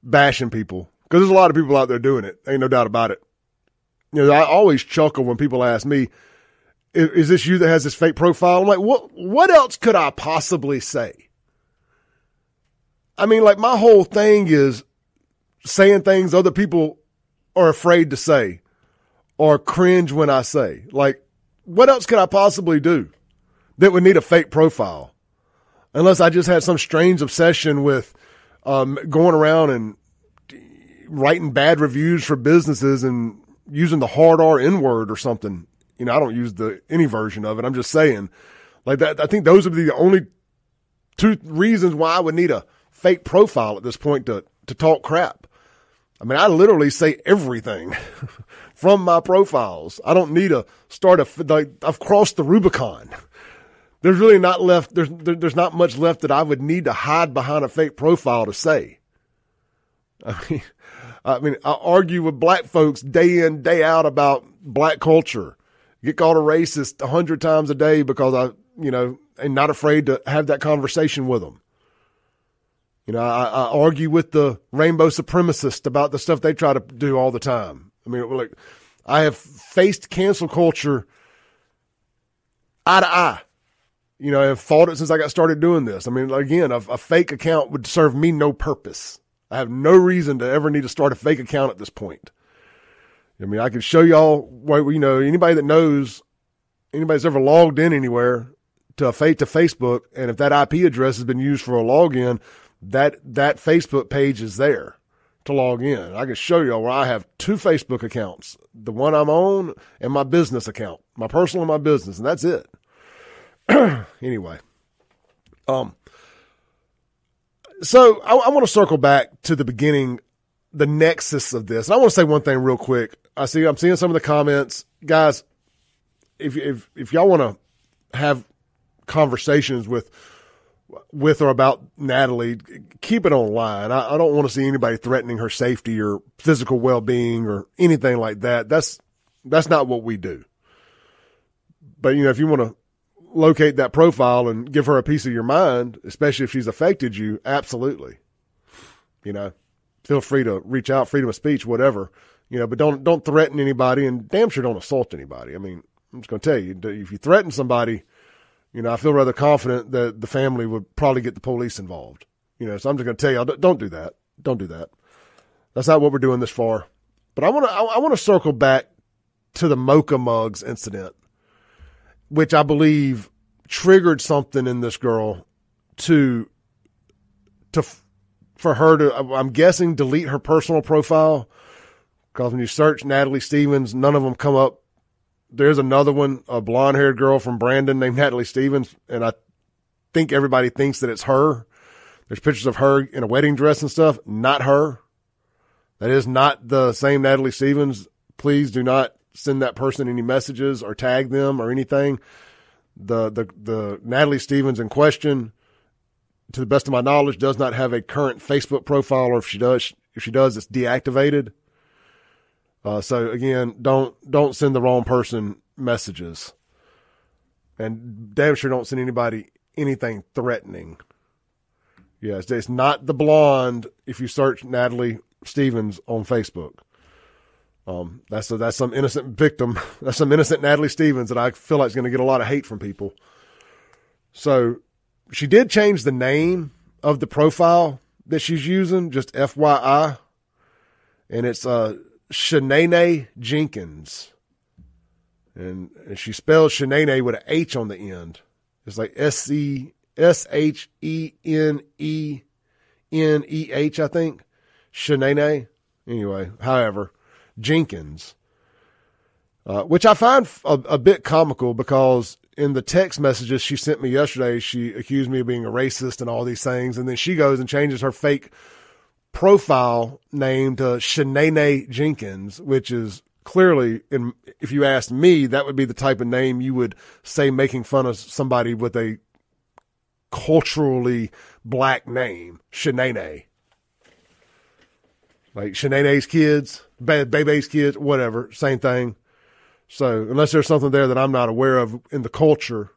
bashing people. Because there's a lot of people out there doing it. Ain't no doubt about it. I always chuckle when people ask me, is this you that has this fake profile? I'm like, what else could I possibly say? I mean, like, my whole thing is saying things other people are afraid to say or cringe when I say. Like, what else could I possibly do that would need a fake profile? Unless I just had some strange obsession with going around and writing bad reviews for businesses and using the hard R N-word or something. I don't use any version of it. I'm just saying, like that. I think those would be the only two reasons why I would need a fake profile at this point to talk crap. I mean, I literally say everything from my profiles. I don't need to I've crossed the Rubicon. There's really not left. There's not much left that I would need to hide behind a fake profile to say. I mean, I argue with black folks day in, day out about black culture. Get called a racist 100 times a day because I am not afraid to have that conversation with them. I argue with the rainbow supremacists about the stuff they try to do all the time. I mean, like, I have faced cancel culture eye to eye. I've fought it since I got started doing this. I mean, again, a fake account would serve me no purpose. I have no reason to ever need to start a fake account at this point. I mean, I can show y'all anybody that knows, anybody's ever logged in anywhere to Facebook, and if that IP address has been used for a login, that Facebook page is there to log in. I can show y'all where I have two Facebook accounts, the one I'm on and my business account, my personal and my business, and that's it. Anyway, so I want to circle back to the beginning, the nexus of this. And I want to say one thing real quick. I'm seeing some of the comments, guys. If y'all want to have conversations with or about Natalie, keep it online. I don't want to see anybody threatening her safety or physical well-being or anything like that. That's not what we do. But if you want to locate that profile and give her a piece of your mind, especially if she's affected you, absolutely. Feel free to reach out, freedom of speech, whatever. But don't threaten anybody, and damn sure don't assault anybody. I mean, I'm just going to tell you, if you threaten somebody, I feel rather confident that the family would probably get the police involved. So I'm just going to tell you, don't do that. Don't do that. That's not what we're doing this for. But I want to circle back to the Mocha Mugs incident, which I believe triggered something in this girl for her to, I'm guessing, delete her personal profile. Because when you search Natalie Stevens, none of them come up. There's another one, a blonde-haired girl from Brandon named Natalie Stevens, and I think everybody thinks that it's her. There's pictures of her in a wedding dress and stuff. Not her. That is not the same Natalie Stevens. Please do not send that person any messages or tag them or anything. The Natalie Stevens in question, to the best of my knowledge, does not have a current Facebook profile, or if she does, it's deactivated. So again, don't send the wrong person messages, and damn sure don't send anybody anything threatening. Yes, it's not the blonde. If you search Natalie Stevens on Facebook, that's some innocent victim. That's some innocent Natalie Stevens that I feel like is going to get a lot of hate from people. So she did change the name of the profile that she's using, just FYI, and it's Shanae Jenkins, and she spells Shanae with an H on the end. It's like SCSHENENEH, I think. Shanae. Anyway, however, Jenkins. which I find a bit comical because in the text messages she sent me yesterday, she accused me of being a racist and all these things. And then she goes and changes her fake profile name to Shanae Jenkins, which is clearly, if you asked me, that would be the type of name you would say making fun of somebody with a culturally black name, Shanae. Like Shanae's kids, Bebe's kids, whatever, same thing. So unless there's something there that I'm not aware of in the culture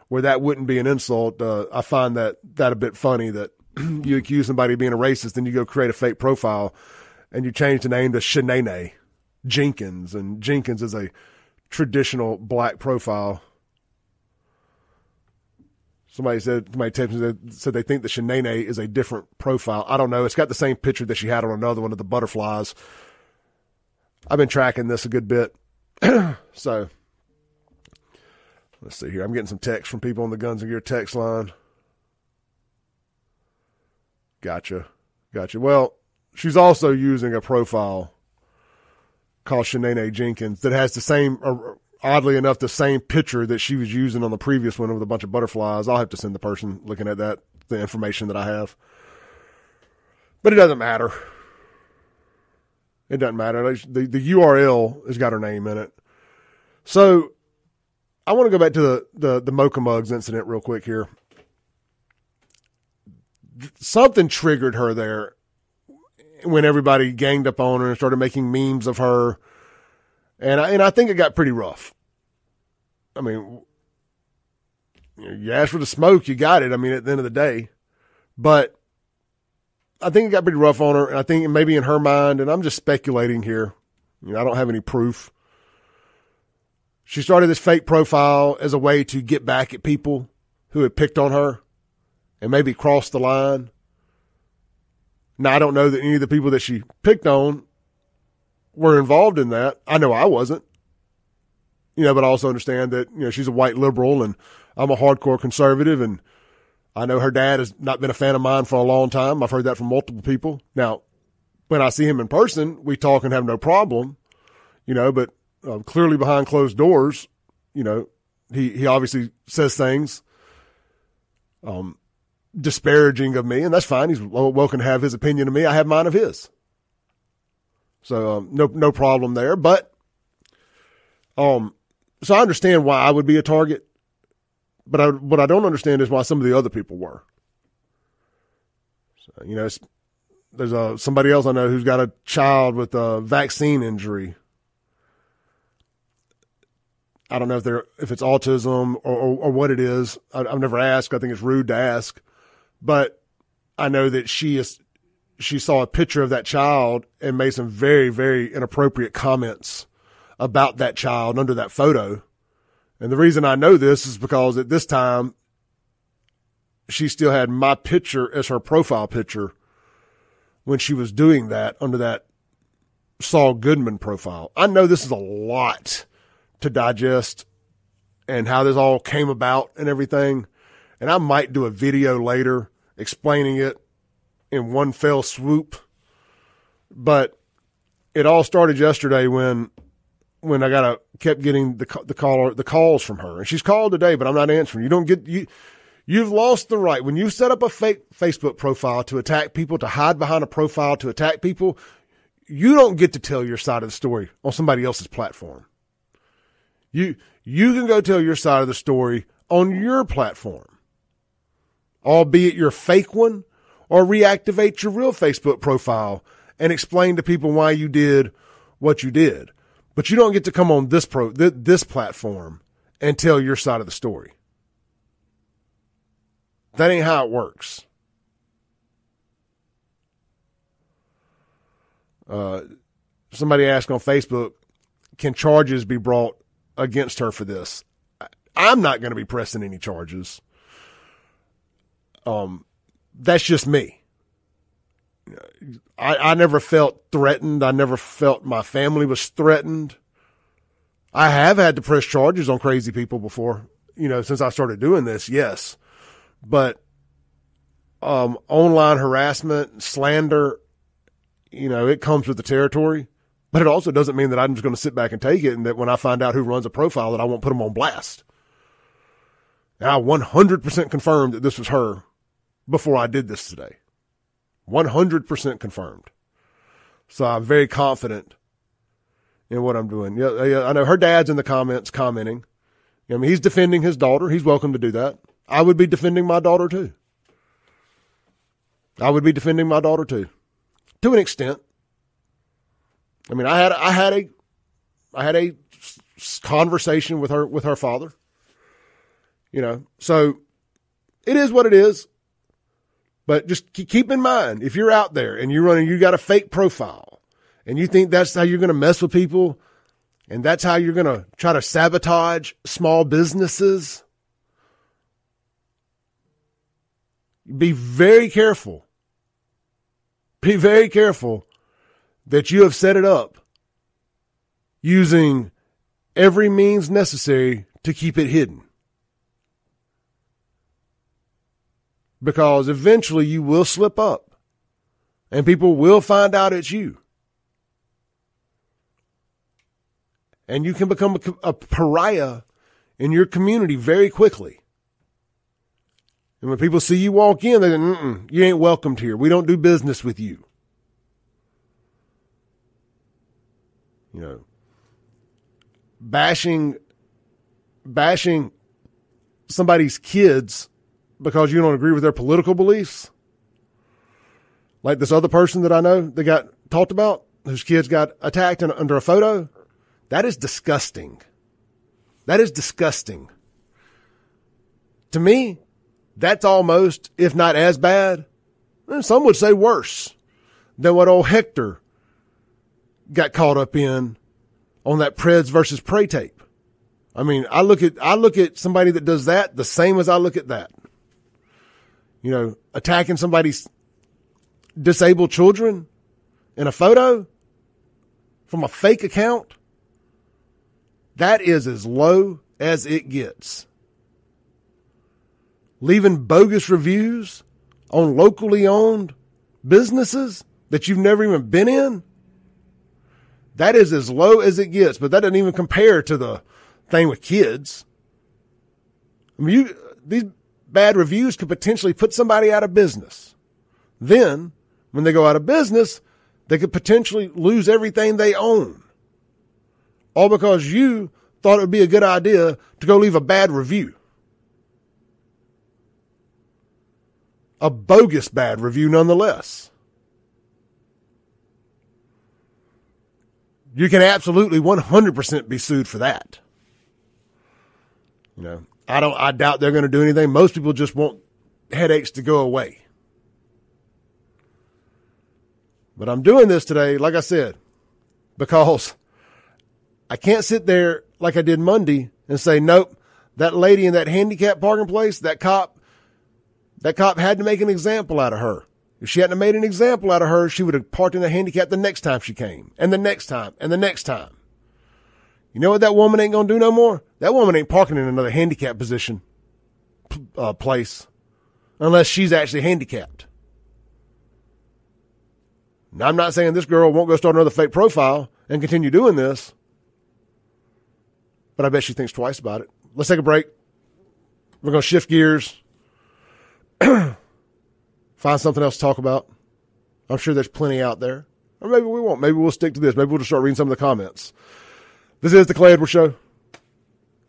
where that wouldn't be an insult, I find that a bit funny that you accuse somebody of being a racist, then you go create a fake profile and you change the name to Shanae Jenkins, and Jenkins is a traditional black profile. Somebody texted me, said they think that Shanae is a different profile. I don't know. It's got the same picture that she had on another one of the butterflies. I've been tracking this a good bit. So let's see here. I'm getting some text from people on the Guns and Gear text line. Gotcha. Well, she's also using a profile called Shanae Jenkins that has the same, oddly enough, the same picture that she was using on the previous one with a bunch of butterflies. I'll have to send the person looking at that the information that I have. But it doesn't matter. It doesn't matter. The URL has got her name in it. So I want to go back to the Mocha Mugs incident real quick here. Something triggered her there when everybody ganged up on her and started making memes of her. And I think it got pretty rough. I mean, you asked for the smoke, you got it. I mean, at the end of the day. But I think it got pretty rough on her. And I think maybe in her mind, and I'm just speculating here, I don't have any proof. She started this fake profile as a way to get back at people who had picked on her and maybe crossed the line. Now, I don't know that any of the people that she picked on were involved in that. I know I wasn't. But I also understand that, she's a white liberal and I'm a hardcore conservative, and I know her dad has not been a fan of mine for a long time. I've heard that from multiple people. Now, when I see him in person, we talk and have no problem, but clearly behind closed doors, he obviously says things disparaging of me, and that's fine. He's welcome to have his opinion of me. I have mine of his. So no problem there. But so I understand why I would be a target, but what I don't understand is why some of the other people were. So, there's somebody else I know who's got a child with a vaccine injury. I don't know if it's autism or what it is. I've never asked. I think it's rude to ask, but I know that she saw a picture of that child and made some very, very inappropriate comments about that child under that photo. And the reason I know this is because at this time, she still had my picture as her profile picture when she was doing that under that Saul Goodman profile. I know this is a lot to digest and how this all came about and everything. And I might do a video later explaining it in one fell swoop. But it all started yesterday when I kept getting the calls from her, and she's called today, but I'm not answering. You've lost the right. When you set up a fake Facebook profile to attack people, to hide behind a profile to attack people, you don't get to tell your side of the story on somebody else's platform. You can go tell your side of the story on your platform, albeit your fake one, or reactivate your real Facebook profile and explain to people why you did what you did. But you don't get to come on this platform and tell your side of the story. That ain't how it works. Somebody asked on Facebook, can charges be brought against her for this? I'm not going to be pressing any charges. That's just me. I never felt threatened. I never felt my family was threatened. I have had to press charges on crazy people before, since I started doing this, yes. But online harassment, slander, it comes with the territory. But it also doesn't mean that I'm just going to sit back and take it, and that when I find out who runs a profile, that I won't put them on blast. And I 100% confirmed that this was her before I did this today. 100% confirmed. So I'm very confident in what I'm doing. Yeah, I know her dad's in the comments commenting. I mean, he's defending his daughter. He's welcome to do that. I would be defending my daughter too. To an extent. I mean, I had a conversation with her father. So it is what it is. But just keep in mind, if you're out there and you got a fake profile and you think that's how you're going to mess with people and that's how you're going to try to sabotage small businesses, be very careful. Be very careful that you have set it up using every means necessary to keep it hidden. Because eventually you will slip up and people will find out it's you. And you can become a pariah in your community very quickly. And when people see you walk in, they go, you ain't welcomed here. We don't do business with you. Bashing somebody's kids because you don't agree with their political beliefs. Like this other person that I know that got talked about, whose kids got attacked under a photo. That is disgusting. To me, that's almost, if not as bad, and some would say worse, than what old Hector got caught up in on that Preds versus Prey tape. I mean, I look at somebody that does that the same as I look at that. Attacking somebody's disabled children in a photo from a fake account. That is as low as it gets. Leaving bogus reviews on locally owned businesses that you've never even been in. That is as low as it gets, but that doesn't even compare to the thing with kids. I mean, these bad reviews could potentially put somebody out of business. Then, when they go out of business, they could potentially lose everything they own. All because you thought it would be a good idea to go leave a bad review. A bogus bad review nonetheless. You can absolutely 100% be sued for that. I doubt they're going to do anything. Most people just want headaches to go away. But I'm doing this today, like I said, because I can't sit there like I did Monday and say, nope, that lady in that handicap parking place, that cop had to make an example out of her. If she hadn't made an example out of her, she would have parked in the handicap the next time she came, and the next time, and the next time. You know what that woman ain't going to do no more? That woman ain't parking in another handicap position place unless she's actually handicapped. Now, I'm not saying this girl won't go start another fake profile and continue doing this, but I bet she thinks twice about it. Let's take a break. We're going to shift gears. Find something else to talk about. I'm sure there's plenty out there. Or maybe we won't. Maybe we'll stick to this. Maybe we'll just start reading some of the comments. This is the Clay Edwards Show.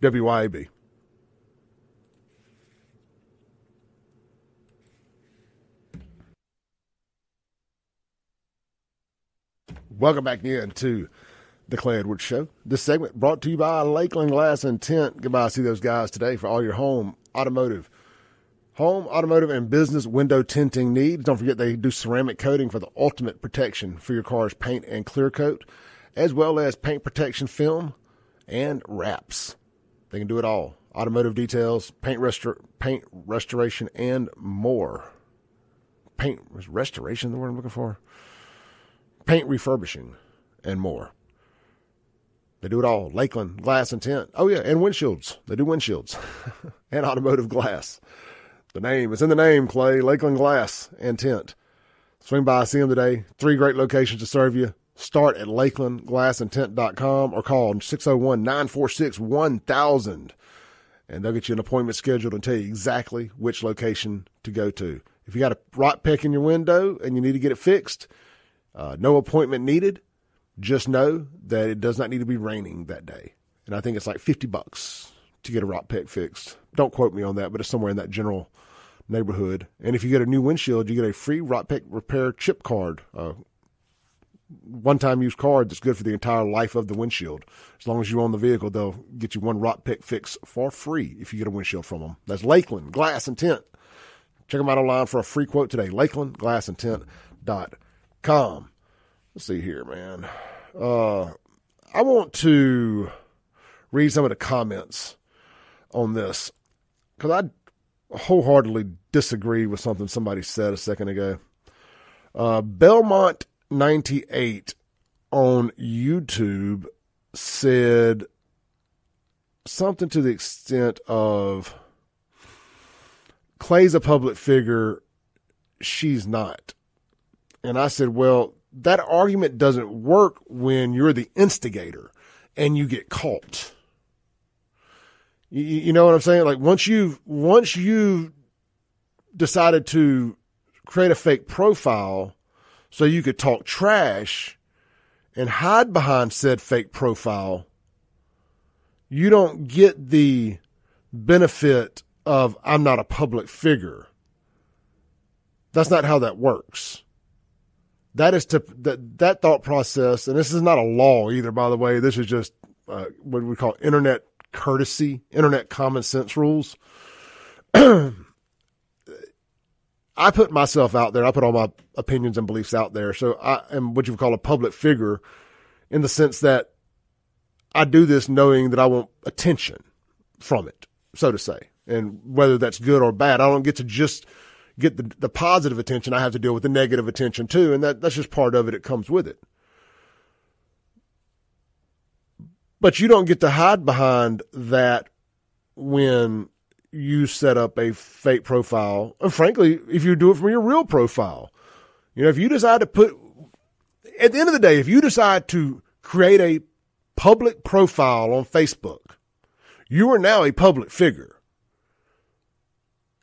WYAB. Welcome back in to the Clay Edwards Show. This segment brought to you by Lakeland Glass and Tint. Goodbye. See those guys today for all your home, automotive, and business window tinting needs. Don't forget they do ceramic coating for the ultimate protection for your car's paint and clear coat, as well as paint protection film and wraps. They can do it all. Automotive details, paint restoration, and more. Paint restoration, the word I'm looking for? Paint refurbishing and more. They do it all. Lakeland Glass and Tint. Oh, yeah, and windshields. They do windshields and automotive glass. It's in the name, Clay. Lakeland Glass and Tint. Swing by, see them today. 3 great locations to serve you. Start at LakelandGlassandTint.com or call 601-946-1000. And they'll get you an appointment scheduled and tell you exactly which location to go to. If you got a rot peck in your window and you need to get it fixed, no appointment needed. Just know that it does not need to be raining that day. And I think it's like $50 to get a rot peck fixed. Don't quote me on that, but it's somewhere in that general neighborhood. And if you get a new windshield, you get a free rot peck repair chip card, one-time use card that's good for the entire life of the windshield. As long as you own the vehicle, they'll get you one rot peck fix for free if you get a windshield from them. That's Lakeland Glass and Tint. Check them out online for a free quote today. LakelandGlassandTint.com. Let's see here, man. I want to read some of the comments on this because I wholeheartedly disagree with something somebody said a second ago. Belmont98 on YouTube said something to the extent of, Clay's a public figure, she's not. And I said, well, that argument doesn't work when you're the instigator and you get caught. You know what I'm saying? Like once you've decided to create a fake profile so you could talk trash and hide behind said fake profile, you don't get the benefit of I'm not a public figure. That's not how that works. That is that thought process, and this is not a law either, by the way. This is just what we call internet courtesy, internet common sense rules. I put myself out there. I put all my opinions and beliefs out there. So I am what you would call a public figure in the sense that I do this knowing that I want attention from it, so to say. And whether that's good or bad, I don't get to just get the positive attention. I have to deal with the negative attention too. And that's just part of it. It comes with it. But you don't get to hide behind that when you set up a fake profile. And frankly, if you do it from your real profile, if you decide to at the end of the day, if you decide to create a public profile on Facebook, you are now a public figure.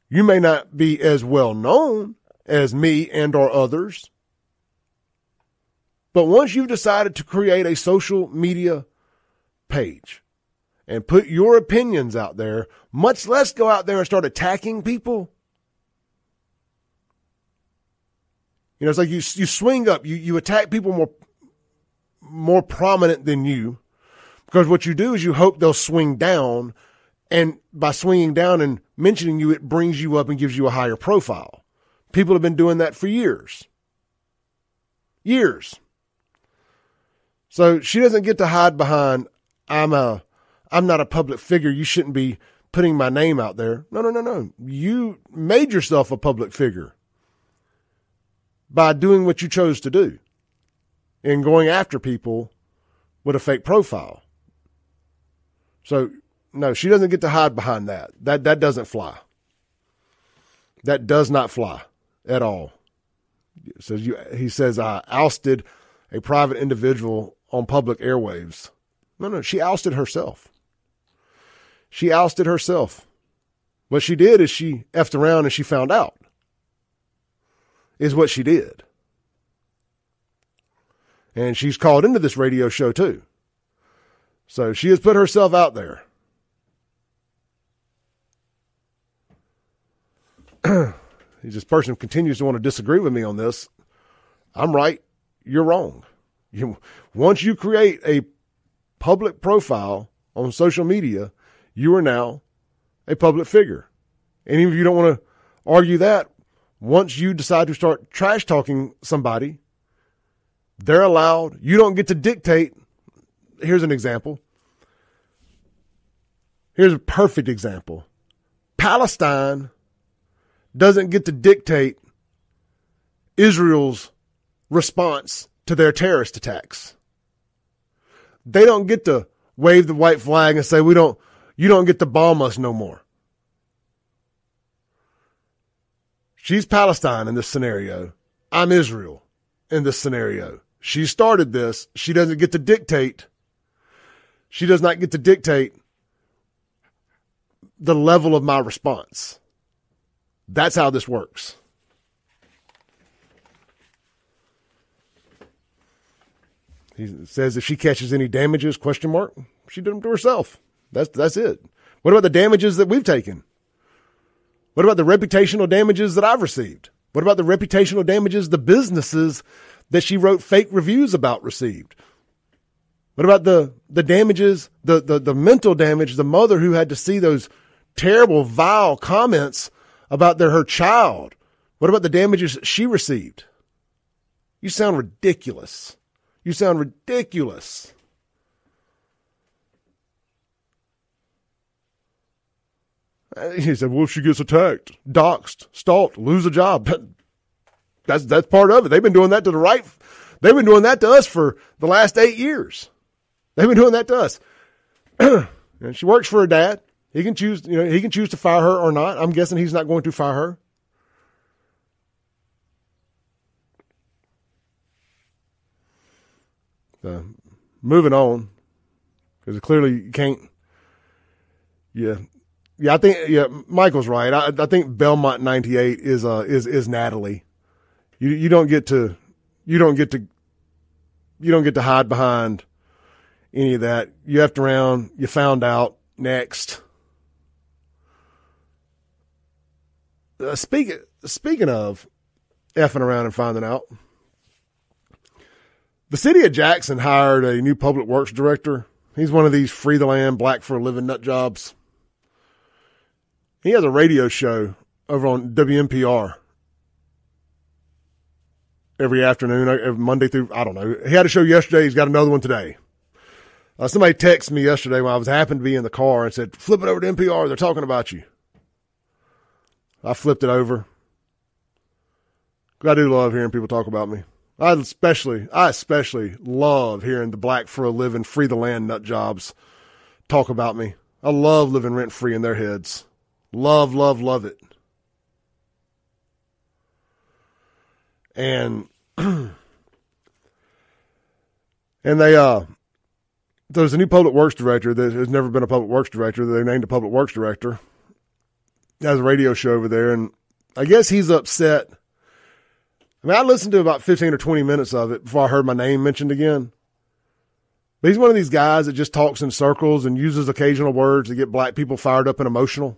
You may not be as well known as me and or others, but once you've decided to create a social media page and put your opinions out there, much less go out there and start attacking people. It's like you swing up, you attack people more prominent than you, because what you do is you hope they'll swing down, and by swinging down and mentioning you, it brings you up and gives you a higher profile. People have been doing that for years. Years. So she doesn't get to hide behind, I'm not a public figure. You shouldn't be putting my name out there. No. You made yourself a public figure by doing what you chose to do and going after people with a fake profile. So no, she doesn't get to hide behind that. That doesn't fly. That does not fly at all. So he says, I ousted a private individual on public airwaves. No, she ousted herself. She ousted herself. What she did is she effed around and she found out, is what she did. And she's called into this radio show too. So she has put herself out there. This person continues to want to disagree with me on this. I'm right. You're wrong. Once you create a public profile on social media, you are now a public figure. And even if you don't want to argue that, once you decide to start trash talking somebody, they're allowed. You don't get to dictate. Here's an example. Here's a perfect example. Palestine doesn't get to dictate Israel's response to their terrorist attacks. They don't get to wave the white flag and say, you don't get to bomb us no more. She's Palestine in this scenario. I'm Israel in this scenario. She started this. She doesn't get to dictate. She does not get to dictate the level of my response. That's how this works. He says if she catches any damages, question mark, she did them to herself. That's it. What about the damages that we've taken? What about the reputational damages that I've received? What about the reputational damages the businesses that she wrote fake reviews about received? What about the damages, the mental damage, the mother who had to see those terrible, vile comments about her child? What about the damages she received? You sound ridiculous. You sound ridiculous. He said, well, if she gets attacked, doxxed, stalked, lose a job. That's part of it. They've been doing that to the right. They've been doing that to us for the last 8 years. They've been doing that to us. And she works for her dad. He can choose, he can choose to fire her or not. I'm guessing he's not going to fire her. Moving on, because clearly you can't. Yeah, I think Michael's right. I think Belmont 98 is Natalie. You don't get to hide behind any of that. You effed around. You found out. Next. Speaking of effing around and finding out. The city of Jackson hired a new public works director. He's one of these free the land, black for a living nut jobs. He has a radio show over on WNPR every afternoon, every Monday through, I don't know. He had a show yesterday. He's got another one today. Somebody texted me yesterday when I happened to be in the car and said, flip it over to NPR. They're talking about you. I flipped it over. I do love hearing people talk about me. I especially love hearing the black for a living, free the land nut jobs talk about me. I love living rent free in their heads. Love, love, love it. And there's a new public works director that has never been a public works director. They named a public works director. He has a radio show over there, and I guess he's upset. I mean, I listened to about 15 or 20 minutes of it before I heard my name mentioned again. But he's one of these guys that just talks in circles and uses occasional words to get black people fired up and emotional.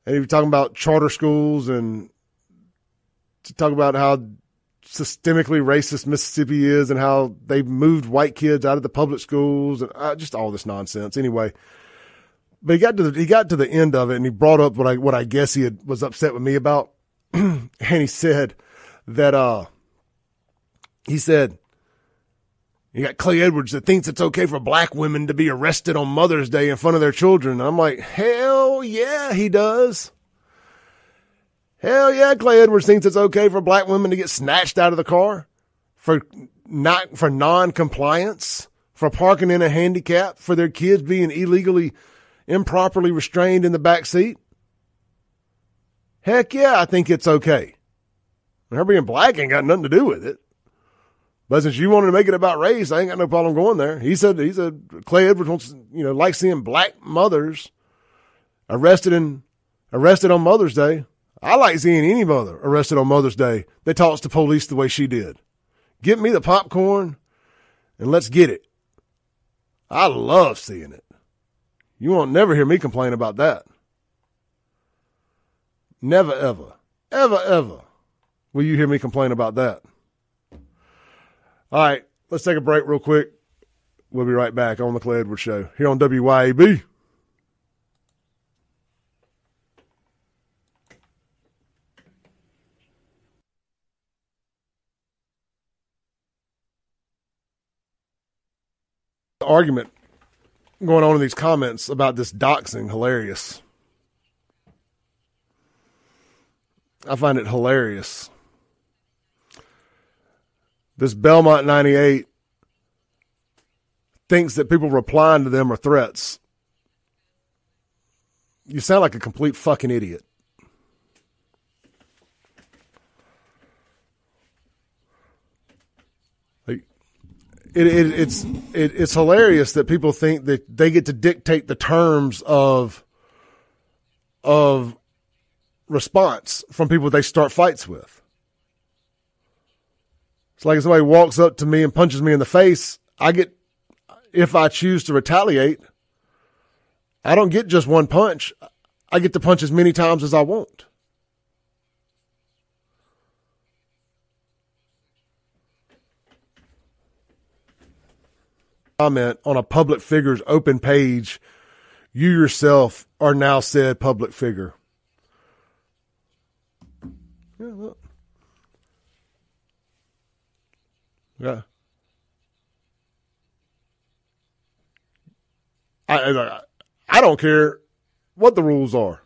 And he's talking about charter schools and to talk about how systemically racist Mississippi is and how they moved white kids out of the public schools and just all this nonsense. Anyway, but he got to the end of it and he brought up what I guess was upset with me about. And he said that, you got Clay Edwards that thinks it's okay for black women to be arrested on Mother's Day in front of their children. And I'm like, hell yeah, he does. Hell yeah, Clay Edwards thinks it's okay for black women to get snatched out of the car for non-compliance, for parking in a handicap, for their kids being improperly restrained in the back seat. Heck yeah, I think it's okay. Her being black ain't got nothing to do with it. But since you wanted to make it about race, I ain't got no problem going there. He said Clay Edwards wants, likes seeing black mothers arrested on Mother's Day. I like seeing any mother arrested on Mother's Day that talks to police the way she did. Get me the popcorn and let's get it. I love seeing it. You won't never hear me complain about that. Never, ever, ever, ever will you hear me complain about that. All right, let's take a break real quick. We'll be right back on the Clay Edwards Show here on WYAB. The argument going on in these comments about this doxing, hilarious. I find it hilarious. This Belmont 98 thinks that people replying to them are threats. You sound like a complete fucking idiot. it's hilarious that people think that they get to dictate the terms of response from people they start fights with. It's like if somebody walks up to me and punches me in the face, if I choose to retaliate, I don't get just one punch. I get to punch as many times as I want. Comment on a public figure's open page, you yourself are now said public figure. Yeah, look. Yeah. I don't care what the rules are.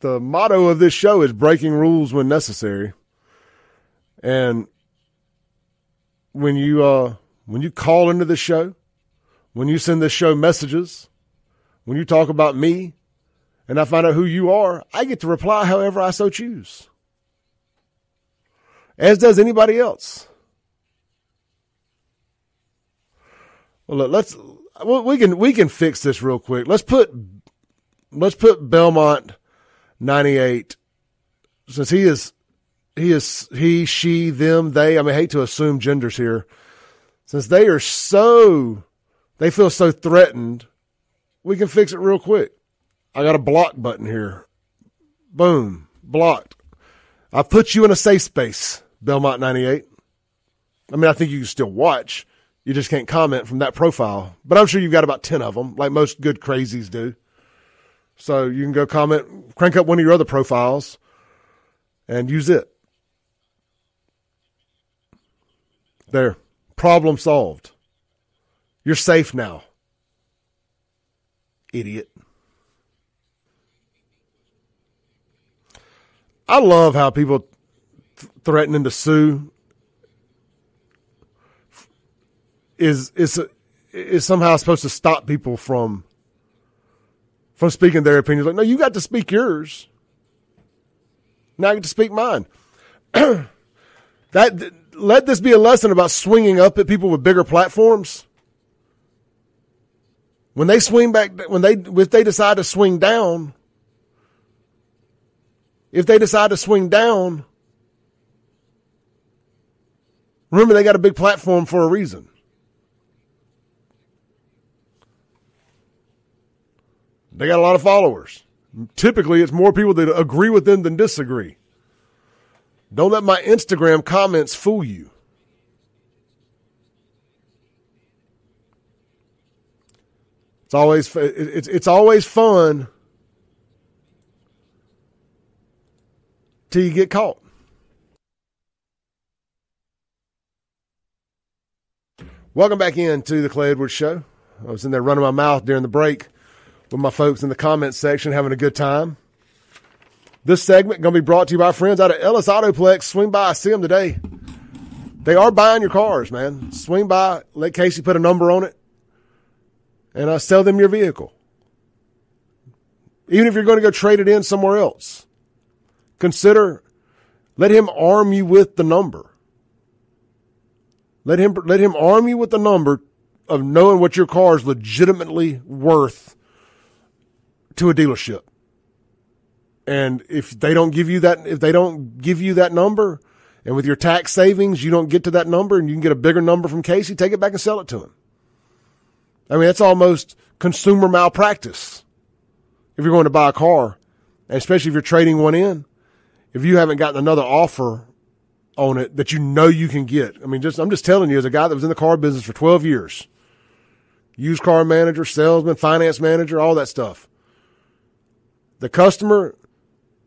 The motto of this show is breaking rules when necessary. And when you call into the show, when you send this show messages, when you talk about me, and I find out who you are, I get to reply however I so choose. As does anybody else. Well, look, we can fix this real quick. Let's put Belmont 98, since he, she, them, they. I mean, I hate to assume genders here. Since they feel so threatened, we can fix it real quick. I got a block button here. Boom, blocked. I put you in a safe space, Belmont 98. I mean, I think you can still watch. You just can't comment from that profile. But I'm sure you've got about 10 of them, like most good crazies do. So you can go comment, crank up one of your other profiles, and use it. There. Problem solved. You're safe now. Idiot. I love how people threatening to sue is somehow supposed to stop people from speaking their opinions. Like, no, you got to speak yours. Now I get to speak mine. Let this be a lesson about swinging up at people with bigger platforms. When they swing back, if they decide to swing down, remember they got a big platform for a reason. They got a lot of followers. Typically, it's more people that agree with them than disagree. Don't let my Instagram comments fool you. It's always fun till you get caught. Welcome back into the Clay Edwards Show. I was in there running my mouth during the break with my folks in the comments section having a good time. This segment going to be brought to you by friends out of Ellis Autoplex. Swing by, see them today. They are buying your cars, man. Swing by, let Casey put a number on it, and sell them your vehicle. Even if you're going to go trade it in somewhere else, let him arm you with the number. Let him arm you with the number of knowing what your car is legitimately worth to a dealership. And if they don't give you that number, and with your tax savings, you don't get to that number and you can get a bigger number from Casey, take it back and sell it to him. I mean, that's almost consumer malpractice. If you're going to buy a car, and especially if you're trading one in, if you haven't gotten another offer on it that you know you can get. I mean, I'm just telling you, as a guy that was in the car business for 12 years, used car manager, salesman, finance manager, all that stuff. The customer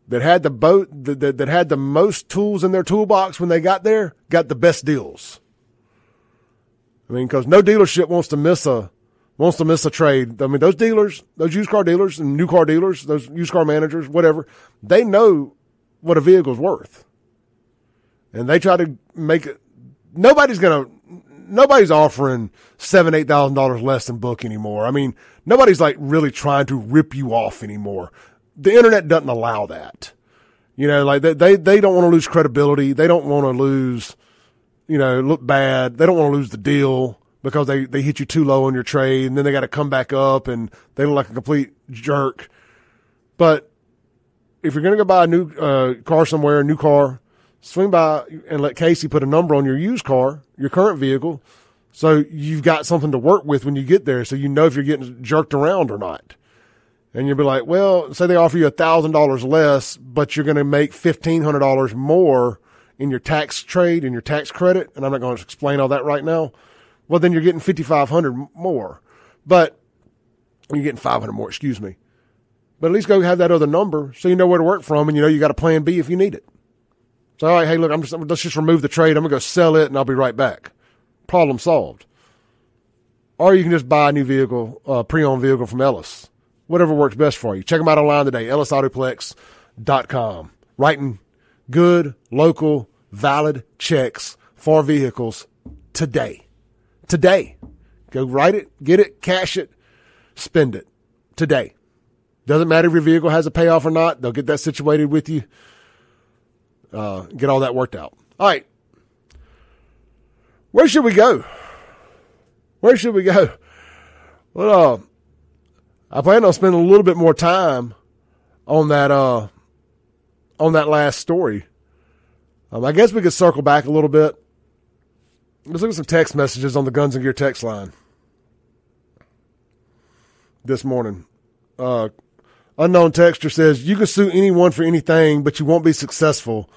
that had the boat, that had the most tools in their toolbox when they got there, got the best deals. I mean, because no dealership wants to miss a trade. I mean, those dealers, those used car dealers and new car dealers, those used car managers, whatever, they know what a vehicle's worth. And they try to make it, nobody's offering $7,000, $8,000 less than book anymore. I mean, nobody's like really trying to rip you off anymore. The internet doesn't allow that. You know, like they don't want to lose credibility. They don't want to lose, look bad. They don't want to lose the deal because they hit you too low on your trade, and then they got to come back up, and they look like a complete jerk. But if you're going to go buy a new car somewhere, a new car, swing by and let Casey put a number on your used car, your current vehicle, so you've got something to work with when you get there, so you know if you're getting jerked around or not. And you'll be like, well, say they offer you $1,000 less, but you're going to make $1,500 more in your tax trade and your tax credit, and I'm not going to explain all that right now. Well, then you're getting $5,500 more, but you're getting $500 more, excuse me. But at least go have that other number so you know where to work from, and you got a plan B if you need it. So, all right, hey, look, let's just remove the trade. I'm going to go sell it, and I'll be right back. Problem solved. Or you can just buy a new vehicle, pre-owned vehicle from Ellis. Whatever works best for you. Check them out online today, ellisautoplex.com. Writing good, local, valid checks for vehicles today. Today. Go write it, get it, cash it, spend it today. Doesn't matter if your vehicle has a payoff or not. They'll get that situated with you. Get all that worked out. All right. Where should we go? Well, I plan on spending a little bit more time on that last story. I guess we could circle back a little bit. Let's look at some text messages on the Guns and Gear text line this morning. Unknown texter says, you can sue anyone for anything, but you won't be successful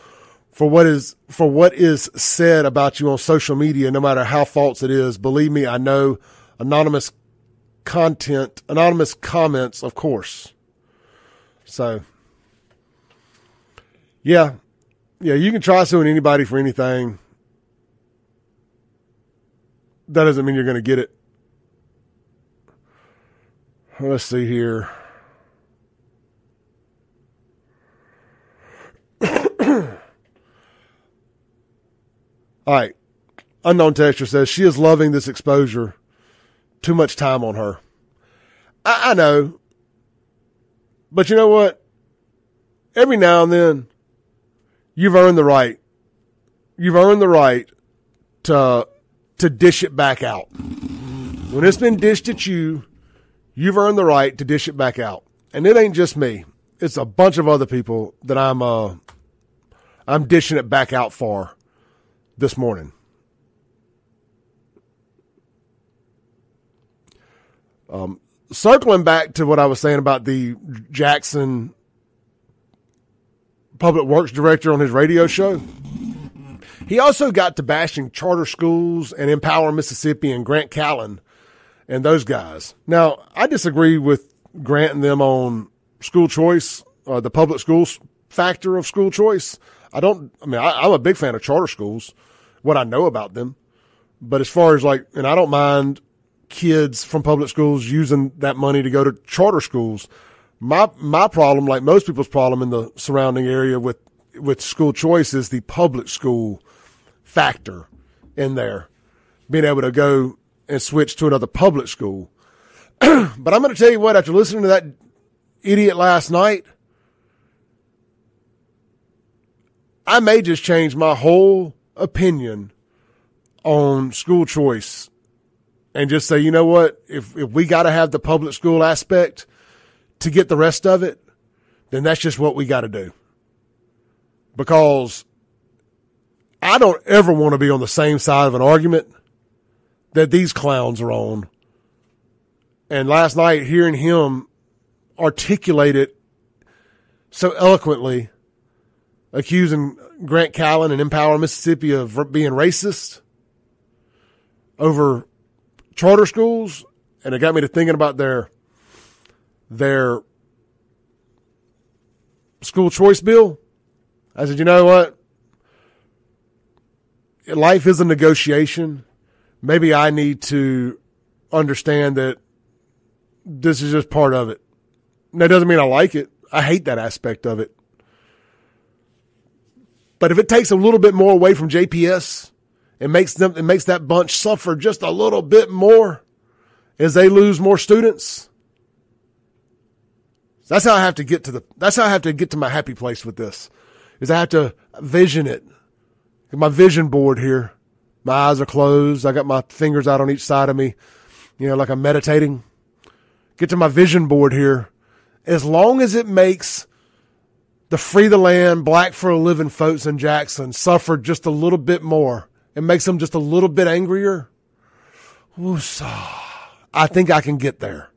for what is said about you on social media, no matter how false it is. Believe me, I know. Anonymous comments, of course. So, yeah, you can try suing anybody for anything. That doesn't mean you're going to get it. Let's see here. All right. Unknown texture says she is loving this exposure. Too much time on her. I know. But you know what? Every now and then, you've earned the right. You've earned the right to dish it back out. When it's been dished at you, you've earned the right to dish it back out. And it ain't just me. It's a bunch of other people that I'm dishing it back out for this morning. Circling back to what I was saying about the Jackson Public Works Director on his radio show, he also got to bashing charter schools and Empower Mississippi and Grant Callen and those guys. Now, I disagree with Grant and them on school choice, the public schools factor of school choice. I'm a big fan of charter schools, what I know about them. But as far as and I don't mind kids from public schools using that money to go to charter schools. My problem, like most people's problem in the surrounding area with school choice, is the public school factor in there, being able to go and switch to another public school. But I'm going to tell you what, after listening to that idiot last night, I may just change my whole opinion on school choice and just say, you know what, if we got to have the public school aspect to get the rest of it, then that's just what we got to do. Because I don't ever want to be on the same side of an argument that these clowns are on. And last night, hearing him articulate it so eloquently, accusing Grant Callen and Empower Mississippi of being racist over charter schools, and it got me to thinking about their school choice bill. I said, you know what? Life is a negotiation. Maybe I need to understand that this is just part of it. That doesn't mean I like it. I hate that aspect of it. But if it takes a little bit more away from JPS, it makes that bunch suffer just a little bit more as they lose more students. That's how I have to get to my happy place with this. Is I have to vision it. My vision board here My eyes are closed. I got my fingers out on each side of me, like I'm meditating. Get to my vision board here. As long as it makes the Free the Land, Black for a Living folks in Jackson suffer just a little bit more, it makes them just a little bit angrier, I think I can get there.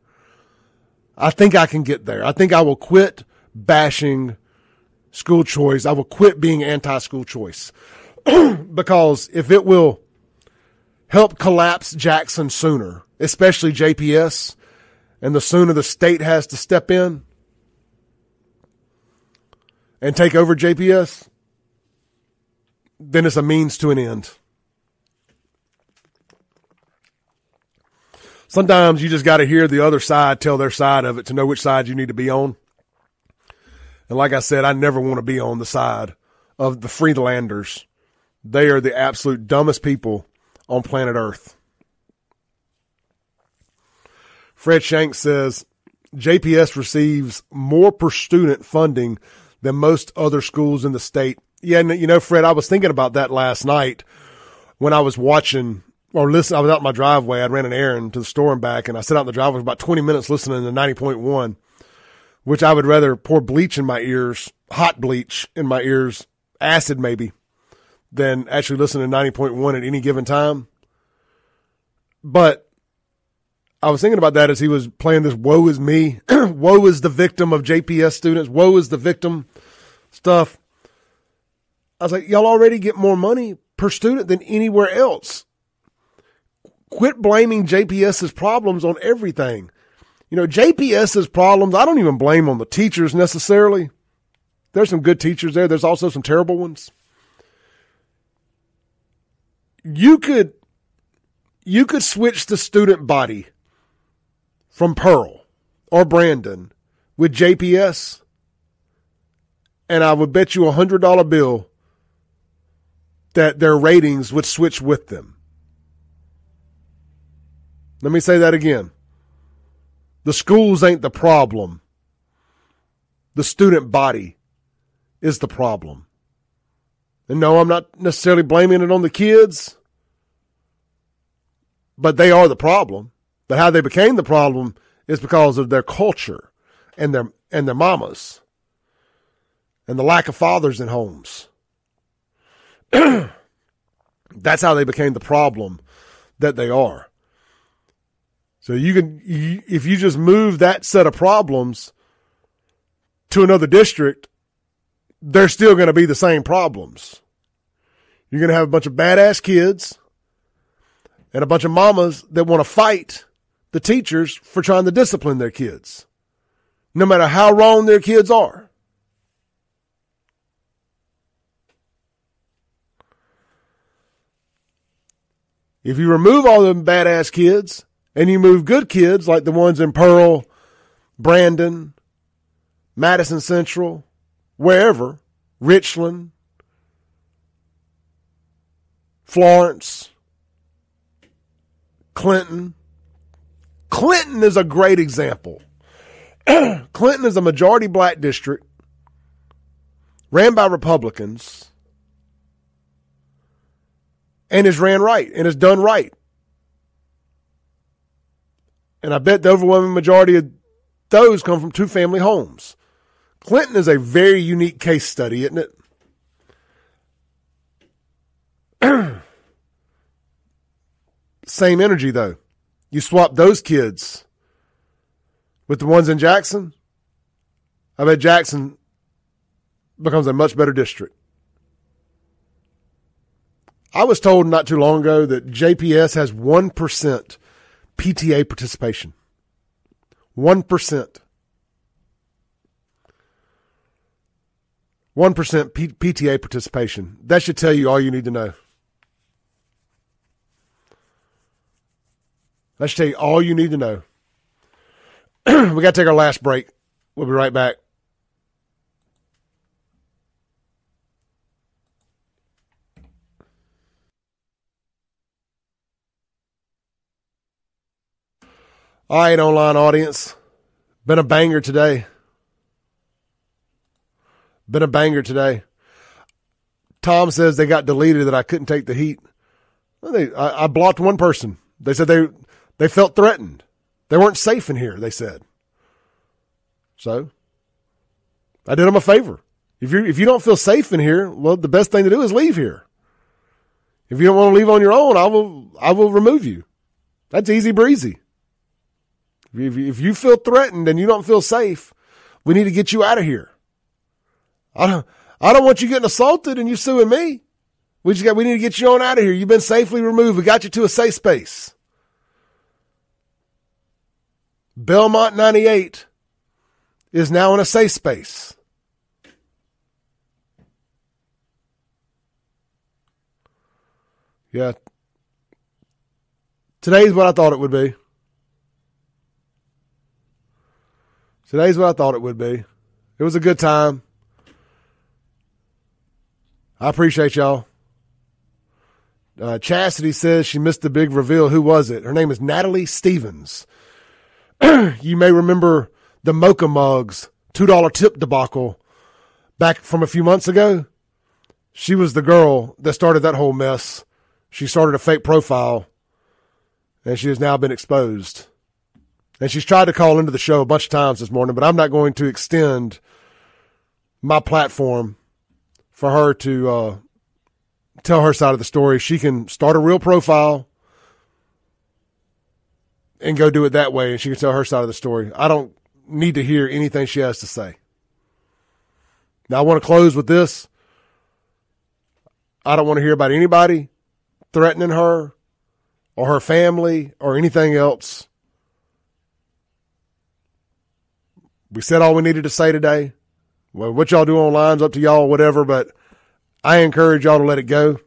I think I will quit bashing school choice. I will quit being anti-school choice. Because if it will help collapse Jackson sooner, especially JPS, and the sooner the state has to step in and take over JPS, then it's a means to an end. Sometimes you just got to hear the other side tell their side of it to know which side you need to be on. And like I said, I never want to be on the side of the Freelanders. They are the absolute dumbest people on planet Earth. Fred Shanks says, JPS receives more per student funding than most other schools in the state. Yeah, Fred, I was thinking about that last night when I was watching or listening. I was out in my driveway. I ran an errand to the store and back, and I sat out in the driveway for about 20 minutes listening to 90.1, which I would rather pour bleach in my ears, hot bleach in my ears, acid maybe, than actually listen to 90.1 at any given time. But I was thinking about that as he was playing this woe is me, woe is the victim of JPS students, woe is the victim stuff. I was like, y'all already get more money per student than anywhere else. Quit blaming JPS's problems on everything. JPS's problems, I don't even blame on the teachers necessarily. There's some good teachers there. There's also some terrible ones. You could switch the student body from Pearl or Brandon with JPS, and I would bet you $100 bill that their ratings would switch with them. Let me say that again. The schools ain't the problem. The student body is the problem. And no, I'm not necessarily blaming it on the kids, but they are the problem. But how they became the problem is because of their culture and their mamas and the lack of fathers in homes. That's how they became the problem that they are. So if you just move that set of problems to another district, they're still going to be the same problems. You're going to have a bunch of badass kids and a bunch of mamas that want to fight the teachers for trying to discipline their kids, no matter how wrong their kids are. If you remove all them badass kids and you move good kids like the ones in Pearl, Brandon, Madison Central, wherever, Richland, Florence, Clinton. Clinton is a great example. Clinton is a majority black district ran by Republicans and is ran right and is done right. And I bet the overwhelming majority of those come from two-family homes. Clinton is a very unique case study, isn't it? Same energy, though. You swap those kids with the ones in Jackson, I bet Jackson becomes a much better district. I was told not too long ago that JPS has 1% PTA participation. 1%. 1% PTA participation. That should tell you all you need to know. That should tell you all you need to know. We got to take our last break. We'll be right back. All right, online audience. Been a banger today. Tom says they got deleted that I couldn't take the heat. I blocked one person. They said they felt threatened. They weren't safe in here, they said. So I did them a favor. If you don't feel safe in here, well, the best thing to do is leave here. If you don't want to leave on your own, I will remove you. That's easy breezy. If you feel threatened and you don't feel safe, we need to get you out of here. I don't want you getting assaulted and you suing me. We need to get you on out of here. You've been safely removed. We got you to a safe space. Belmont 98 is now in a safe space. Yeah. Today's what I thought it would be. Today's what I thought it would be. It was a good time. I appreciate y'all. Chastity says she missed the big reveal. Who was it? Her name is Natalie Stevens. You may remember the Mocha Mugs $2 tip debacle back from a few months ago. She was the girl that started that whole mess. She started a fake profile, and she has now been exposed. And she's tried to call into the show a bunch of times this morning, but I'm not going to extend my platform for her to tell her side of the story. She can start a real profile and go do it that way, and she can tell her side of the story. I don't need to hear anything she has to say. Now, I want to close with this. I don't want to hear about anybody threatening her or her family or anything else. We said all we needed to say today. Well, what y'all do online is up to y'all, whatever, but I encourage y'all to let it go.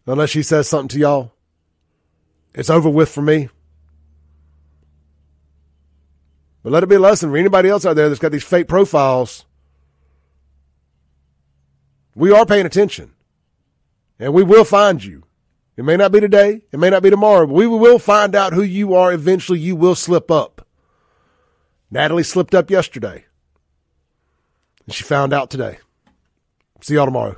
Unless she says something to y'all. It's over with for me. But let it be a lesson for anybody else out there that's got these fake profiles. We are paying attention. And we will find you. It may not be today. It may not be tomorrow. But we will find out who you are. Eventually, you will slip up. Natalie slipped up yesterday. And she found out today. See y'all tomorrow.